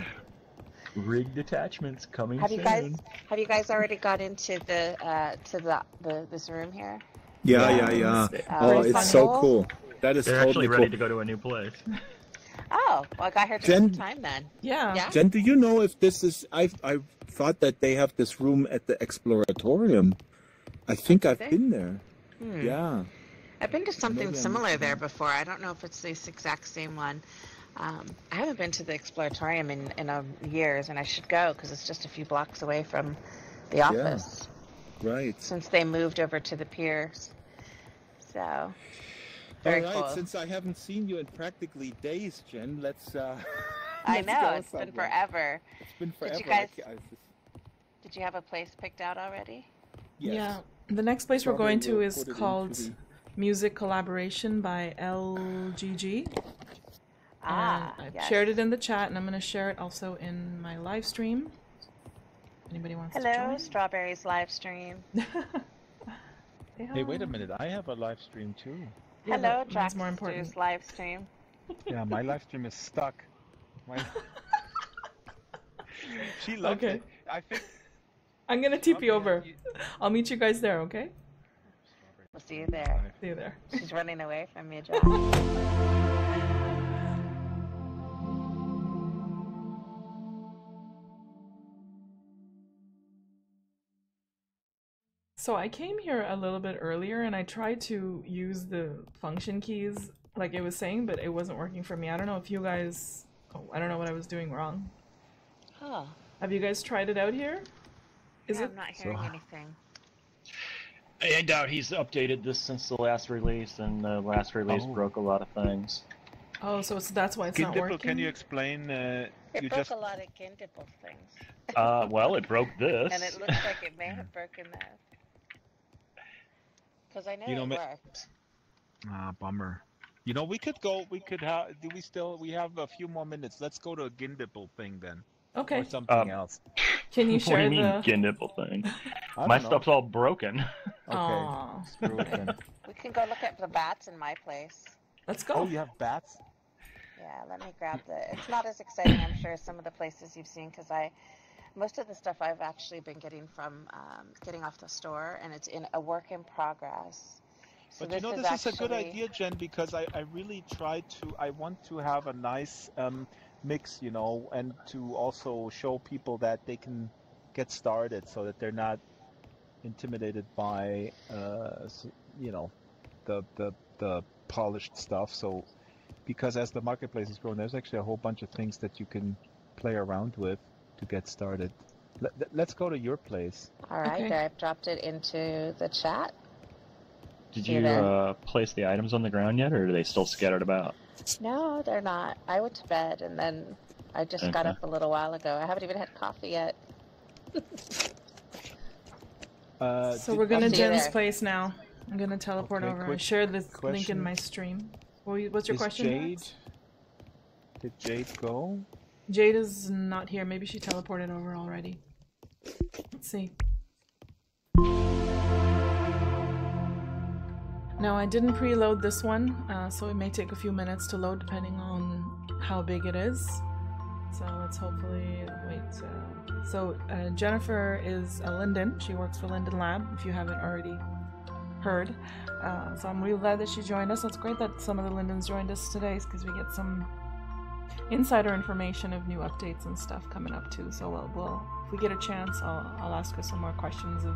Rigged attachments coming Have soon. you guys already got into this room here? Yeah. Oh, it's so cool. That is They're totally actually ready cool. to go to a new place. Oh, well, I got here just in time then. Yeah. Jen, do you know if this is? I thought that they have this room at the Exploratorium. I think I've been there. Yeah. I've been to something similar there before. I don't know if it's this exact same one. I haven't been to the Exploratorium in years, and I should go because it's just a few blocks away from the office. Right. Since they moved over to the piers. So, very All right, cool. since I haven't seen you in practically days, Jen, let's I let's know, go it's been somewhere. forever. It's been forever. Did you have a place picked out already? Yes. Yeah. The next place we're going to is put it called into Music Collaboration by LGG. Ah, I've yes. shared it in the chat, and I'm going to share it also in my live stream. Anybody wants to join? Hello, Strawberry's live stream. Hey, wait a minute. I have a live stream too. Yeah, Hello, but mine's more Drax's important. live stream. Yeah, my live stream is stuck. She loves Okay. it. I think I'm going to TP over. I'll meet you guys there, okay? We'll see you there. See you there. She's running away from you, Drax. So I came here a little bit earlier and I tried to use the function keys like it was saying, but it wasn't working for me. I don't know if you guys... Oh, I don't know what I was doing wrong. Oh. Have you guys tried it out here? Is it? I'm not hearing anything. I doubt he's updated this since the last release, and the last release broke a lot of things. Oh, so that's why it's not working? Can you explain? It broke a lot of Gindibble things. Well, it broke this. And it looks like it may have broken that. Because I know it worked. Ah, bummer. You know, we could go. We could have. We have a few more minutes. Let's go to a Gindibble thing then. Okay. Or something else. Can you share What do you mean, the Gindibble thing? My stuff's all broken. Okay. It's broken. We can go look at the bats in my place. Let's go. Oh, you have bats? Yeah, let me grab it's not as exciting, I'm sure, as some of the places you've seen, because most of the stuff I've actually been getting from, getting off the store, and it's in a work in progress. So But this is a good idea, Jen, because I really I want to have a nice mix, you know, and to also show people that they can get started so that they're not intimidated by, you know, the polished stuff. So, because as the marketplace is growing, there's actually a whole bunch of things that you can play around with to get started. Let's go to your place. All right, Okay. I've dropped it into the chat. Did See you you then. place the items on the ground yet, or are they still scattered about? No, they're not. I went to bed, and then I just got Okay. up a little while ago. I haven't even had coffee yet. So we're going to I'll see you Jen's there. place now. I'm going to teleport Okay, over. I quick shared the link in question. my stream. What's your Is question? Jade? Max? Did Jade go? Jade is not here. Maybe she teleported over already. Let's see. No, I didn't preload this one, so it may take a few minutes to load depending on how big it is. So let's hopefully wait. So Jennifer is a Linden. She works for Linden Lab, if you haven't already heard. So I'm really glad that she joined us. It's great that some of the Lindens joined us today because we get some insider information of new updates and stuff coming up too. So we'll if we get a chance, I'll ask her some more questions of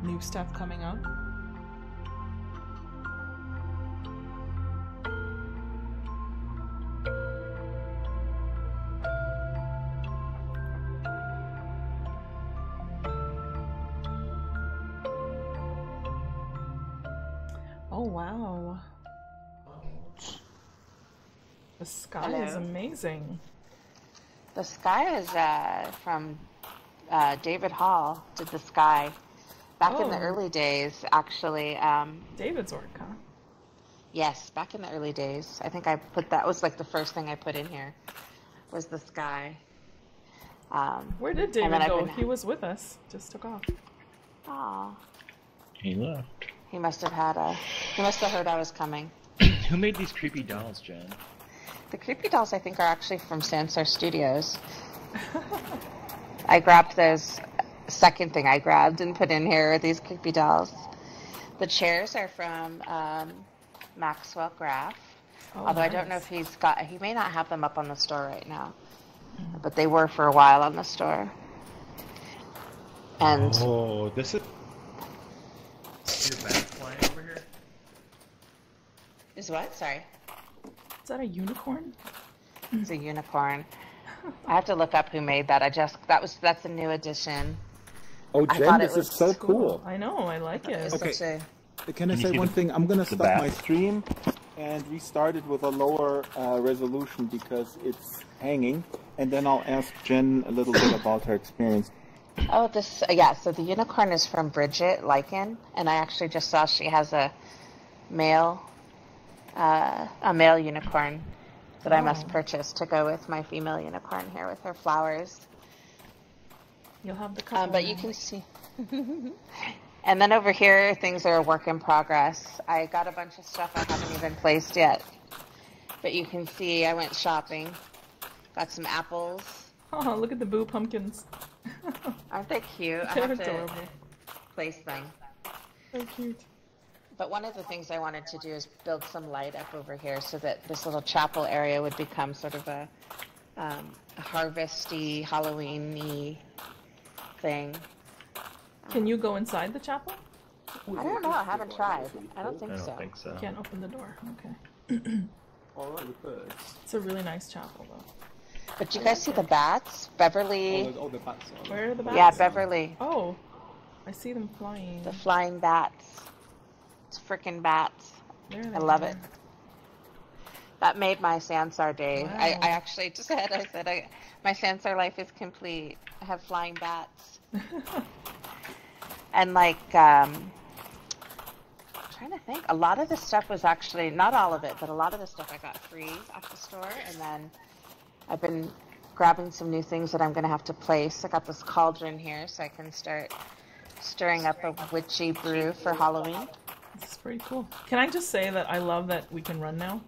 new stuff coming up. Oh, wow. The sky is amazing. The sky is from David Hall did the sky back in the early days, actually. David's work, huh? Yes, back in the early days. I think I put that was like the first thing I put in here was the sky. Where did David go? He was with us. Just took off. Aw. He left. He must have heard I was coming. Who made these creepy dolls, Jen? The creepy dolls, I think, are actually from Sansar Studios. I grabbed those. Second thing I grabbed and put in here are these creepy dolls. The chairs are from Maxwell Graff. Although nice. I don't know if he may not have them up on the store right now. But they were for a while on the store. And this is your bat flying over here? Is what? Sorry. Is that a unicorn? It's a unicorn. I have to look up who made that. That's a new edition. Oh, Jen, this is so cool. I know, I like it. Okay. Can I say one thing? I'm going to stop my stream and restart it with a lower resolution because it's hanging, and then I'll ask Jen a little bit about her experience. Oh, so the unicorn is from Bridget Lycan, and I actually just saw she has a male unicorn that I must purchase to go with my female unicorn here with her flowers. You'll have the couple. But you can see. And then over here, things are a work in progress. I got a bunch of stuff I haven't even placed yet. But you can see I went shopping. Got some apples. Oh, look at the boo pumpkins. Aren't they cute? I They're have adorable. to place them. So cute. But one of the things I wanted to do is build some light up over here so that this little chapel area would become sort of a harvesty, Halloween-y thing. Can you go inside the chapel? I don't know. I haven't tried. I don't think so. You can't open the door. Okay. It's a really nice chapel, though. But you guys see the bats? Beverly. The bats. Where are the bats? Yeah, Beverly. Oh, I see them flying. The flying bats. It's frickin' bats. I love it. That made my Sansar day. Wow. I actually said, my Sansar life is complete. I have flying bats. And I'm trying to think. A lot of the stuff was actually, not all of it, but a lot of the stuff I got free off the store. And then I've been grabbing some new things that I'm going to have to place. I got this cauldron here so I can start stirring up a witchy brew for Halloween. This is pretty cool. Can I just say that I love that we can run now?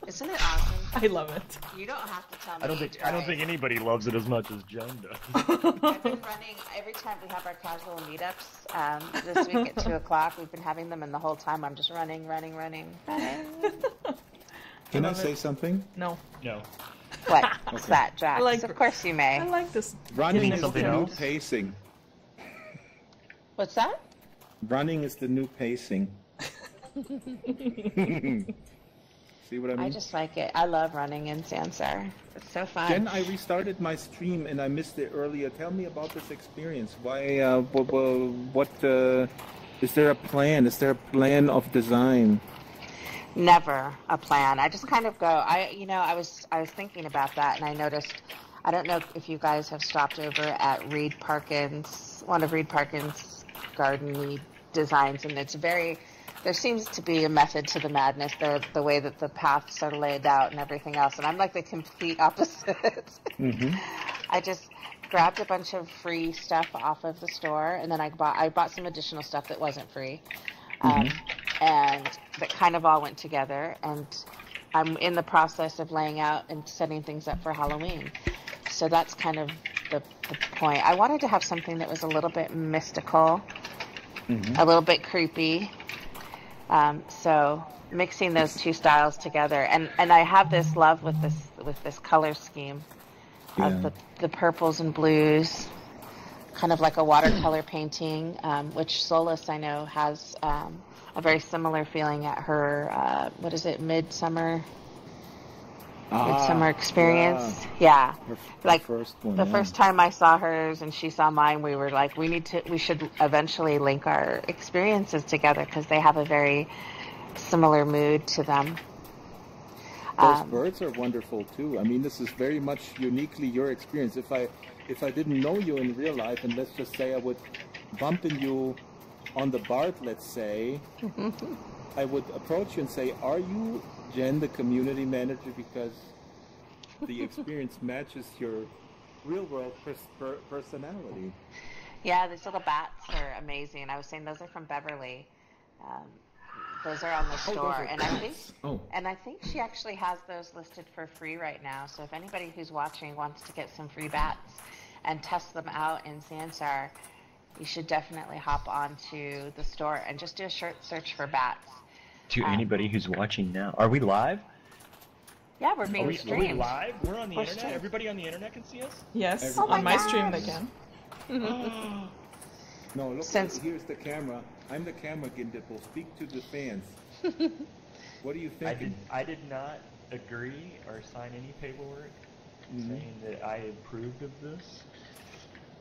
Isn't it awesome? I love it. You don't have to tell me. I don't think anybody loves it as much as Jen does. I've been running every time we have our casual meetups. This week at 2 o'clock, we've been having them, and the whole time I'm just running. Can I say something? No. What's that, Drax? Of course you may. I like this. Running is the new pacing. What's that? Running is the new pacing. See what I mean? I just like it. I love running in Sansar. It's so fun. Jen, I restarted my stream and I missed it earlier. Tell me about this experience. Why? What? Is there a plan? Is there a plan of design? Never a plan. I just kind of go. I was thinking about that, and I noticed. I don't know if you guys have stopped over at Reed Parkin's, one of Reed Parkin's garden designs, and it's very. There seems to be a method to the madness. The way that the paths are laid out and everything else, and I'm like the complete opposite. Mm-hmm. I just grabbed a bunch of free stuff off of the store, and then I bought some additional stuff that wasn't free, and that kind of all went together. And I'm in the process of laying out and setting things up for Halloween. So that's kind of the point. I wanted to have something that was a little bit mystical, a little bit creepy. So mixing those two styles together, and I have this love with this color scheme of the purples and blues, kind of like a watercolor painting, which Solace I know has a very similar feeling at her. What is it? Midsummer Midsummer Experience. Yeah. Like first one, the first time I saw hers and she saw mine, we were like, we should eventually link our experiences together because they have a very similar mood to them. Those birds are wonderful too. I mean, this is very much uniquely your experience. If I didn't know you in real life, and let's just say I would bump into you on the BART, let's say, I would approach you and say, "Are you Jen, the community manager?" Because the experience matches your real-world personality. Yeah, these little bats are amazing. I was saying those are from Beverly. Those are on the store, and I think she actually has those listed for free right now. So if anybody who's watching wants to get some free bats and test them out in Sansar, you should definitely hop onto the store and just do a search for bats. To anybody who's watching now, are we live? Yeah, we're being streamed. Are we live? We're on the internet. Streamed. Everybody on the internet can see us. Yes, Oh on my gosh. stream they can. No, look, Since- here's the camera. I'm the camera, Gindipple. Speak to the fans. What do you think? I did not agree or sign any paperwork saying that I approved of this.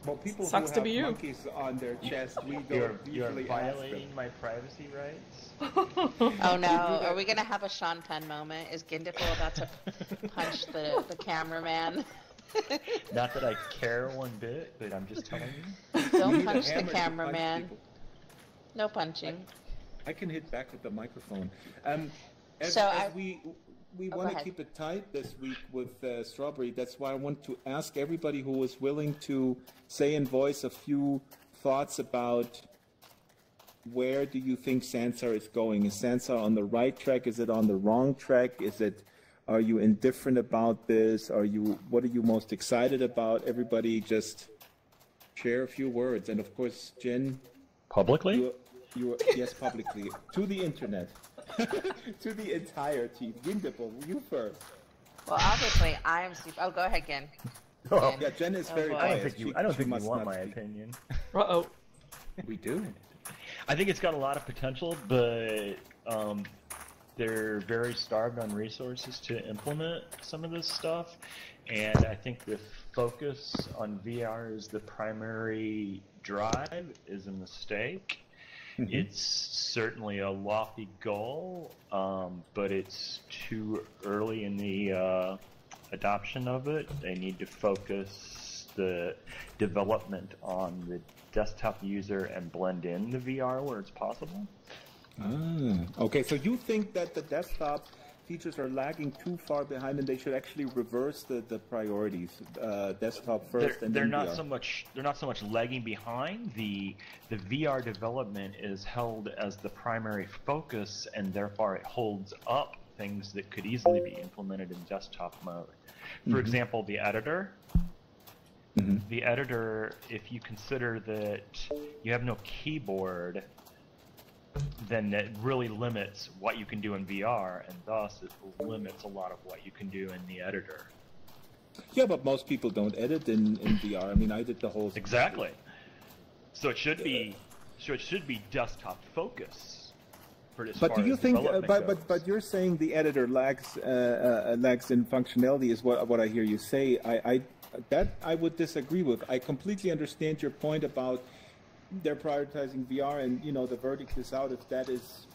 Well, people Sucks who to have be you. monkeys on their chest, we don't You're usually violating my privacy rights. Oh no, are we going to have a Sean Penn moment? Is Gindipple about to punch the cameraman? Not that I care one bit, but I'm just telling you. Don't punch the hammer to punch cameraman. people. No punching. I can hit back with the microphone. We go want to ahead. keep it tight this week with Strawberry. That's why I want to ask everybody who is willing to say and voice a few thoughts about where do you think Sansar is going? Is Sansar on the right track? Is it on the wrong track? Are you indifferent about this? What are you most excited about? Everybody just share a few words. And of course, Jen, Publicly? yes, publicly. To the internet. To the entire team. Gindipple, you first. Well, obviously, I am super... Oh, go ahead, Gin. Oh, Yeah, Jen is very boy. I don't biased. think you She must want not my speak. opinion. Uh-oh. We do. I think it's got a lot of potential, but they're very starved on resources to implement some of this stuff. And I think the focus on VR as the primary drive is a mistake. It's certainly a lofty goal, but it's too early in the adoption of it. They need to focus the development on the desktop user and blend in the VR where it's possible. Okay, so you think that the desktop features are lagging too far behind and they should actually reverse the priorities, desktop first and They're then not VR. so much lagging behind. The VR development is held as the primary focus, and therefore it holds up things that could easily be implemented in desktop mode. For example, the editor. The editor, if you consider that you have no keyboard, then that really limits what you can do in VR, and thus it limits a lot of what you can do in the editor. Yeah, but most people don't edit in VR. I mean, I did the whole... Exactly. So it should be desktop focus. For as But far do you as think? development But you're saying the editor lacks in functionality, is what I hear you say. I would disagree with. I completely understand your point about they're prioritizing VR, and the verdict is out if that is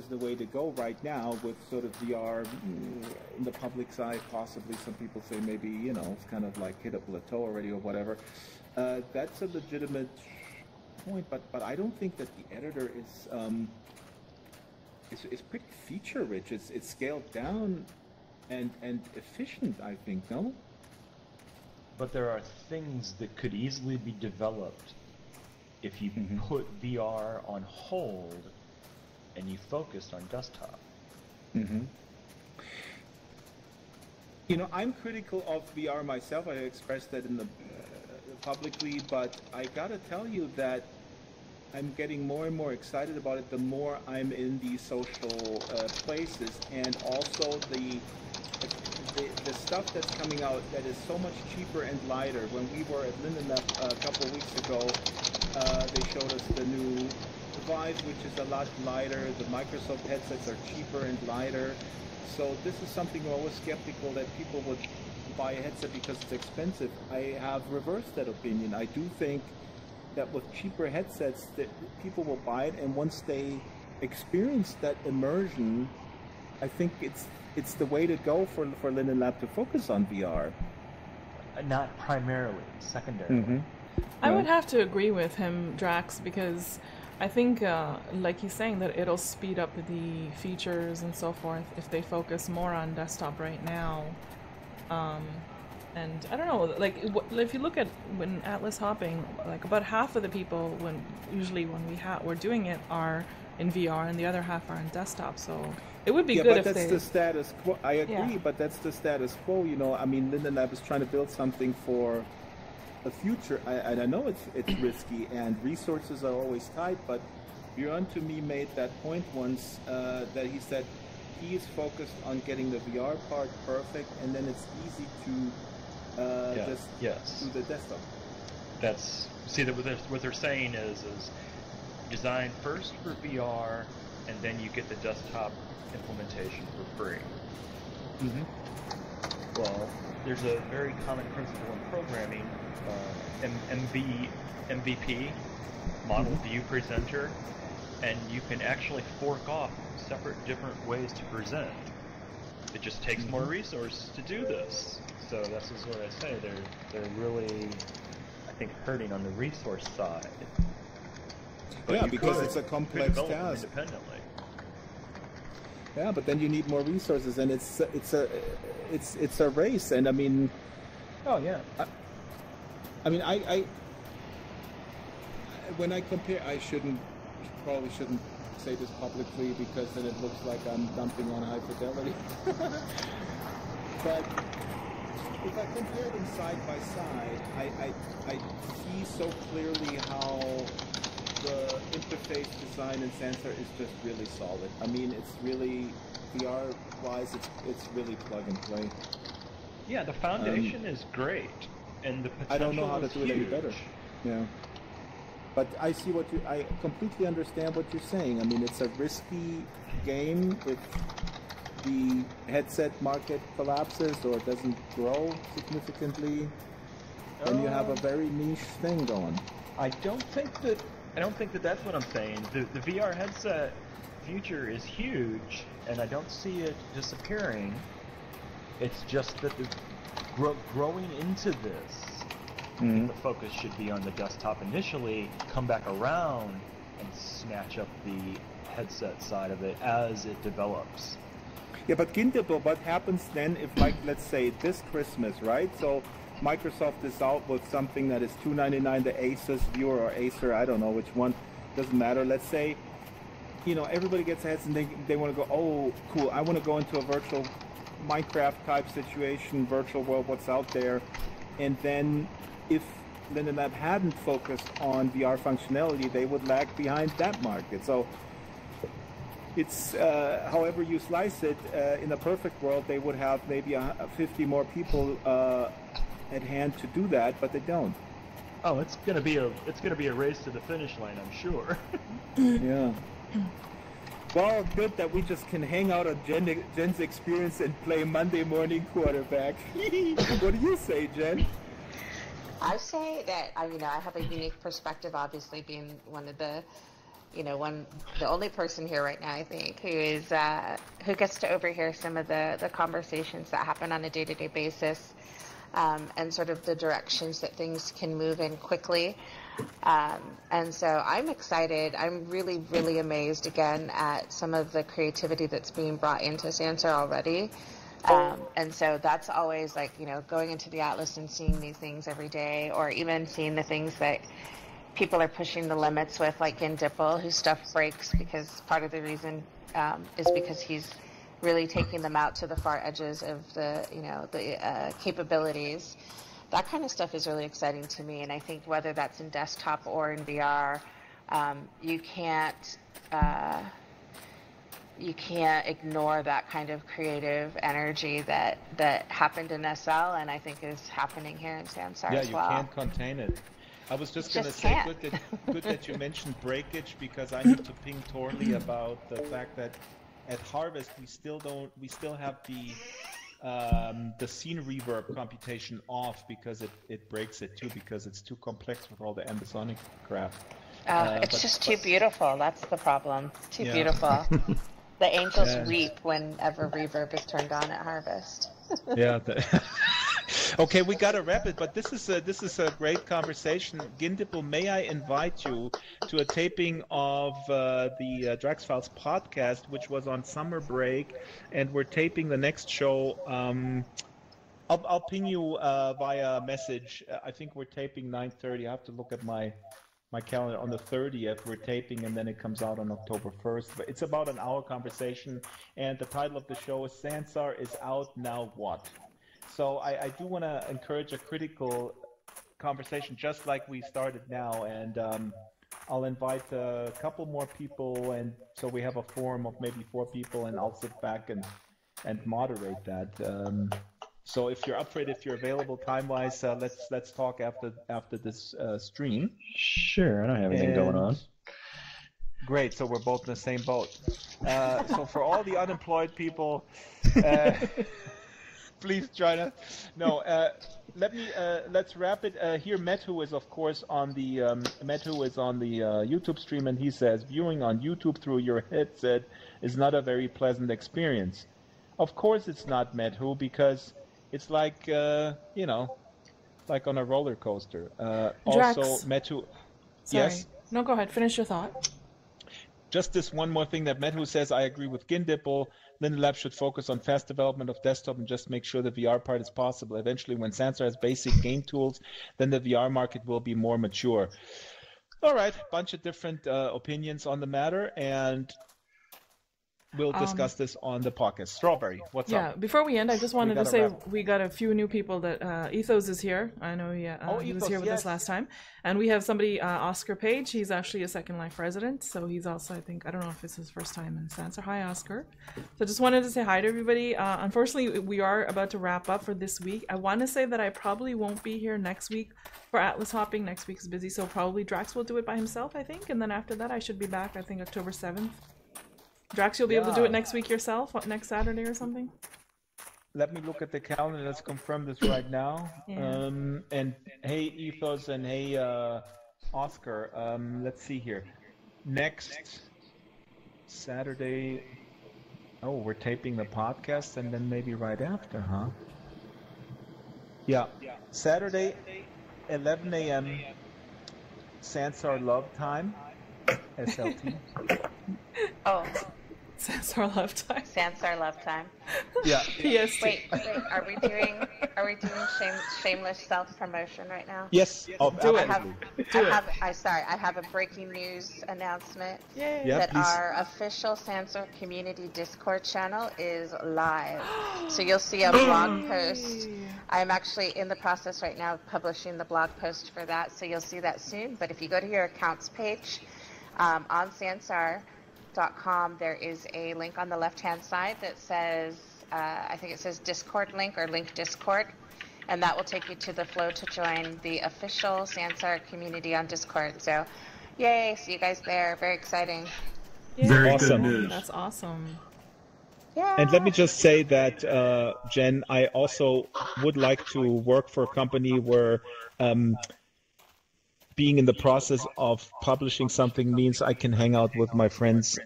the way to go right now with sort of VR in the public side. Possibly some people say maybe it's kind of like hit a plateau already or whatever. That's a legitimate point, but I don't think that the editor is pretty feature rich. It's scaled down and efficient, I think. No. But there are things that could easily be developed if you put VR on hold and you focused on desktop. I'm critical of VR myself. I expressed that in the publicly, but I gotta tell you that I'm getting more and more excited about it the more I'm in these social places, and also the stuff that's coming out that is so much cheaper and lighter. When we were at Lindenlab a couple of weeks ago, they showed us the new Vive, which is a lot lighter. The Microsoft headsets are cheaper and lighter. So this is something we're always skeptical that people would buy a headset because it's expensive. I have reversed that opinion. I do think that with cheaper headsets that people will buy it, and once they experience that immersion, I think it's the way to go for Linden Lab to focus on VR. Not primarily, secondarily. Mm-hmm. I would have to agree with him, Drax, because I think, like he's saying, that it'll speed up the features and so forth if they focus more on desktop right now. And I don't know, like if you look at when Atlas hopping, like about half of the people usually when we're doing it are in VR and the other half are in desktop. So it would be good if that's the status quo. I agree, but that's the status quo. You know, I mean, Linden Lab is trying to build something for the future. I know it's risky and resources are always tight, but Björn to me made that point once that he said he is focused on getting the VR part perfect, and then it's easy to just do the desktop. That's what they're saying is design first for VR, and then you get the desktop implementation for free. Mm-hmm. Well, there's a very common principle in programming, MVP, Model View Presenter, and you can actually fork off different ways to present. It just takes more resources to do this. So this is what I say. They're really, I think, hurting on the resource side. But because it's a complex task. Independently. Yeah, but then you need more resources, and it's a race. And I mean, oh yeah. I mean, I when I compare, probably shouldn't say this publicly because then it looks like I'm dumping on high fidelity. But if I compare them side by side, I see so clearly how the interface design in Sansar is just really solid. I mean, it's really VR-wise, it's really plug and play. Yeah, the foundation is great, and the potential I don't know how to do it any better. Yeah. But I completely understand what you're saying. I mean, it's a risky game if the headset market collapses or doesn't grow significantly, then you have a very niche thing going. I don't think that that's what I'm saying. The VR headset future is huge, and I don't see it disappearing. It's just that the growing into this, the focus should be on the desktop initially, come back around and snatch up the headset side of it as it develops. Yeah, but Ginter, what happens then if, like, let's say this Christmas, right? So Microsoft is out with something that is $299, the Asus Viewer or Acer, I don't know which one, doesn't matter. Let's say, you know, everybody gets heads and they want to go, oh, cool, I want to go into a virtual Minecraft type situation, virtual world, what's out there. And then if Linden Lab hadn't focused on VR functionality, they would lag behind that market. So it's, however you slice it, in a perfect world, they would have maybe 50 more people at hand to do that, but they don't. Oh, it's gonna be a race to the finish line, I'm sure. Yeah. Well, good that we just can hang out on Jen's experience and play Monday morning quarterback. What do you say, Jen? I say that I have a unique perspective, obviously being one of the, the only person here right now, I think, who gets to overhear some of the conversations that happen on a day-to-day basis, and sort of the directions that things can move in quickly. And so I'm excited. I'm really, really amazed again at some of the creativity that's being brought into Sansar already. And so that's always like, going into the Atlas and seeing these things every day, or even seeing the things that people are pushing the limits with, like in Dipple, whose stuff breaks because part of the reason is because he's really taking them out to the far edges of the capabilities. That kind of stuff is really exciting to me, and I think whether that's in desktop or in VR, you can't ignore that kind of creative energy that happened in SL, and I think is happening here in Sansar as well. Yeah, you can't contain it. I was just You going to just say, can't. good that you mentioned breakage, because I need to ping Torley about the fact that at Harvest we still have the scene reverb computation off because it breaks it too, because it's too complex with all the ambisonic crap. It's just too beautiful. That's the problem. It's too Yeah. beautiful. The angels Yeah. weep whenever reverb is turned on at Harvest. Yeah. Okay, we gotta wrap it, but this is a great conversation. Gindipple, may I invite you to a taping of the Drax Files podcast, which was on summer break, and we're taping the next show. I'll ping you via message. I think we're taping 9:30. I have to look at my calendar. On the 30th we're taping, and then it comes out on October 1st. But it's about an hour conversation, and the title of the show is Sansar is Out, Now What? So I do want to encourage a critical conversation, just like we started now, and I'll invite a couple more people, and so we have a forum of maybe 4 people, and I'll sit back and moderate that. So if you're up for it, if you're available time-wise, let's talk after this stream. Sure, I don't have anything going on. Great, so we're both in the same boat. So for all the unemployed people, please join us. No, let's wrap it here. Metu is of course on the YouTube stream, and he says viewing on YouTube through your headset is not a very pleasant experience. Of course it's not, Metu, because it's like like on a roller coaster. Drax. Also, Metu. Sorry. Yes. No, go ahead. Finish your thought. Just this one more thing that Metu says, I agree with Gindipple. Linden Lab should focus on fast development of desktop and just make sure the VR part is possible. Eventually, when Sansar has basic game tools, then the VR market will be more mature. All right, bunch of different opinions on the matter, and we'll discuss this on the podcast. Strawberry, what's up? Yeah, before we end, I just wanted to say we got a few new people that Ethos is here. I know he was here with us last time. And we have somebody, Oscar Page. He's actually a Second Life resident, so he's also, I don't know if it's his first time in Sansar. Hi, Oscar. So just wanted to say hi to everybody. Unfortunately, we are about to wrap up for this week. I want to say that I probably won't be here next week for Atlas Hopping. Next week's busy, so probably Drax will do it by himself, I think. And then after that, I should be back, I think, October 7th. Drax, you'll be able to do it next week yourself, next Saturday or something? Let me look at the calendar. Let's confirm this right now. Yeah. And hey, Ethos, and hey, Oscar. Let's see here. Next Saturday. Oh, we're taping the podcast, and then maybe right after, huh? Yeah. Saturday, 11 a.m. Sansar Love Time. SLT. Oh. Sansar Love Time. Sansar Love Time. Yeah. PST. Wait, are we doing shameless self-promotion right now? Yes. Oh, Do it. I have a breaking news announcement. Yay. Yeah, that please. our official Sansar community Discord channel is live. So you'll see a blog post. I'm actually in the process right now of publishing the blog post for that, so you'll see that soon. But if you go to your accounts page on Sansar.com, there is a link on the left-hand side that says, I think it says Discord link or link Discord, and that will take you to the flow to join the official Sansar community on Discord. So, yay, see you guys there. Very exciting. Yeah. Very Awesome. good news. That's awesome. Yeah. And let me just say that, Jen, I also would like to work for a company where being in the process of publishing something means I can hang out with my friends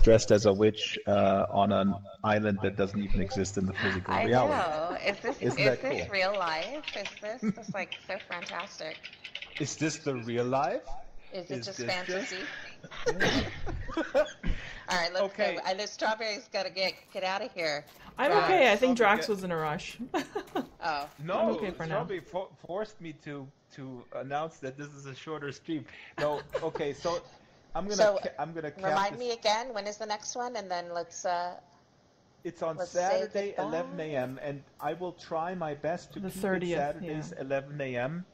dressed as a witch on an island that doesn't even exist in the physical reality. I know. Is that this cool? real life? Is this like so fantastic? Is this the real life? Is it Is just this fantasy? All right, let's go. I know Strawberry's got to get out of here. I'm okay. I think Drax was in a rush. Oh. No, I'm okay for now. Strawberry forced me to announce that this is a shorter stream. No, okay, so I'm gonna cap remind this. me again, when is the next one, and then let's. It's on let's say Saturday, goodbye. 11 a.m., and I will try my best to The keep 30th, it Saturdays, 11 a.m.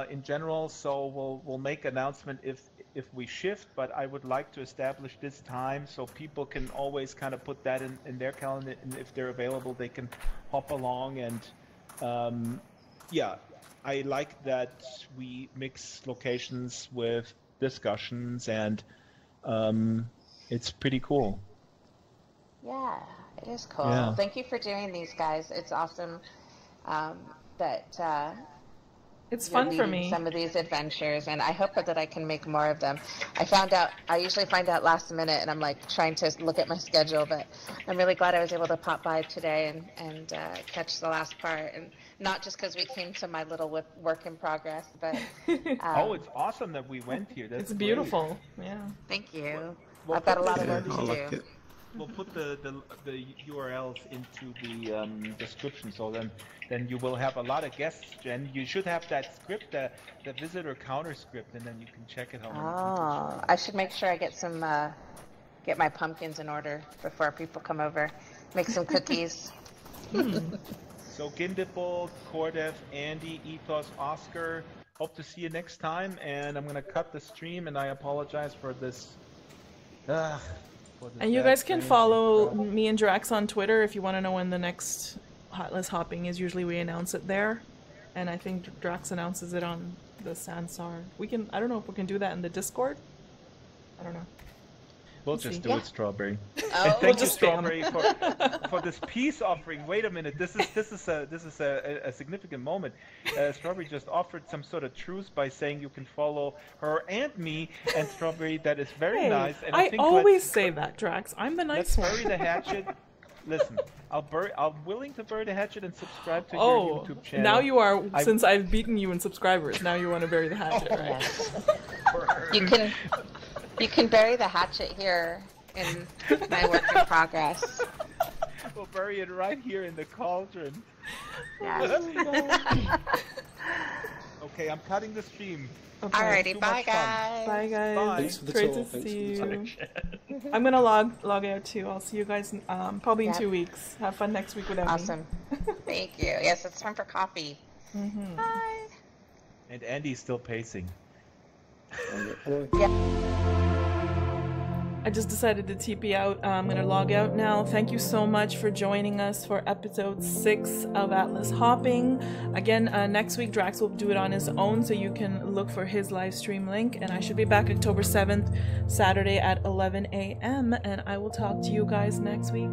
In general. So we'll make announcement if we shift, but I would like to establish this time so people can always kind of put that in their calendar, and if they're available, they can hop along and yeah. I like that we mix locations with discussions, and it's pretty cool. Yeah, it is cool. Yeah. Thank you for doing these, guys. It's awesome that It's you're fun for leading me. some of these adventures, and I hope that I can make more of them. I usually find out last minute, and I'm like trying to look at my schedule, but I'm really glad I was able to pop by today and catch the last part, and not just because we came to my little work in progress, but Oh, it's awesome that we went here. That's It's beautiful. Yeah. thank you. Well, I've got a put lot the- of work I to like do. it. We'll put the URLs into the description, so then you will have a lot of guests, Jen. You should have that script, the visitor counter script, and then you can check it out. Oh, I should make sure I get some get my pumpkins in order before people come over. Make some cookies. So Gindipple, Cordev, Andy, Ethos, Oscar. Hope to see you next time, and I'm gonna cut the stream, and I apologize for this. And you guys can follow me and Drax on Twitter if you want to know when the next Atlas hopping is. Usually we announce it there, and I think Drax announces it on the Sansar. I don't know if we can do that in the Discord. I don't know. We'll Let's just see. do it, Strawberry. Oh, And We'll thank you, just spam. Strawberry, for this peace offering. Wait a minute, this is a significant moment. Strawberry just offered some sort of truce by saying you can follow her and me. And Strawberry, that is very Hey, nice. And I think always say that, Drax. I'm the nice let's one. bury the hatchet. Listen, I'm willing to bury the hatchet and subscribe to your Oh, YouTube channel. now you are. Since I've beaten you in subscribers, now you want to bury the hatchet, Oh. right? You can bury the hatchet here in my work in progress. We'll bury it right here in the cauldron. Yes. Okay, I'm cutting the stream. Okay. Alrighty, Too bye much fun. guys. Bye, guys. Bye. Thanks for the Great tour. to Thanks see for the you. tour. I'm gonna log out too. I'll see you guys probably in Yep. 2 weeks. Have fun next week with Emmy. Awesome. Thank you. Yes, it's time for coffee. Mhm. Bye. And Andy's still pacing. I just decided to TP out. I'm gonna log out now. Thank you so much for joining us for episode 6 of Atlas Hopping. Again, next week Drax will do it on his own, so you can look for his live stream link. And I should be back October 7th, Saturday at 11 a.m. And I will talk to you guys next week.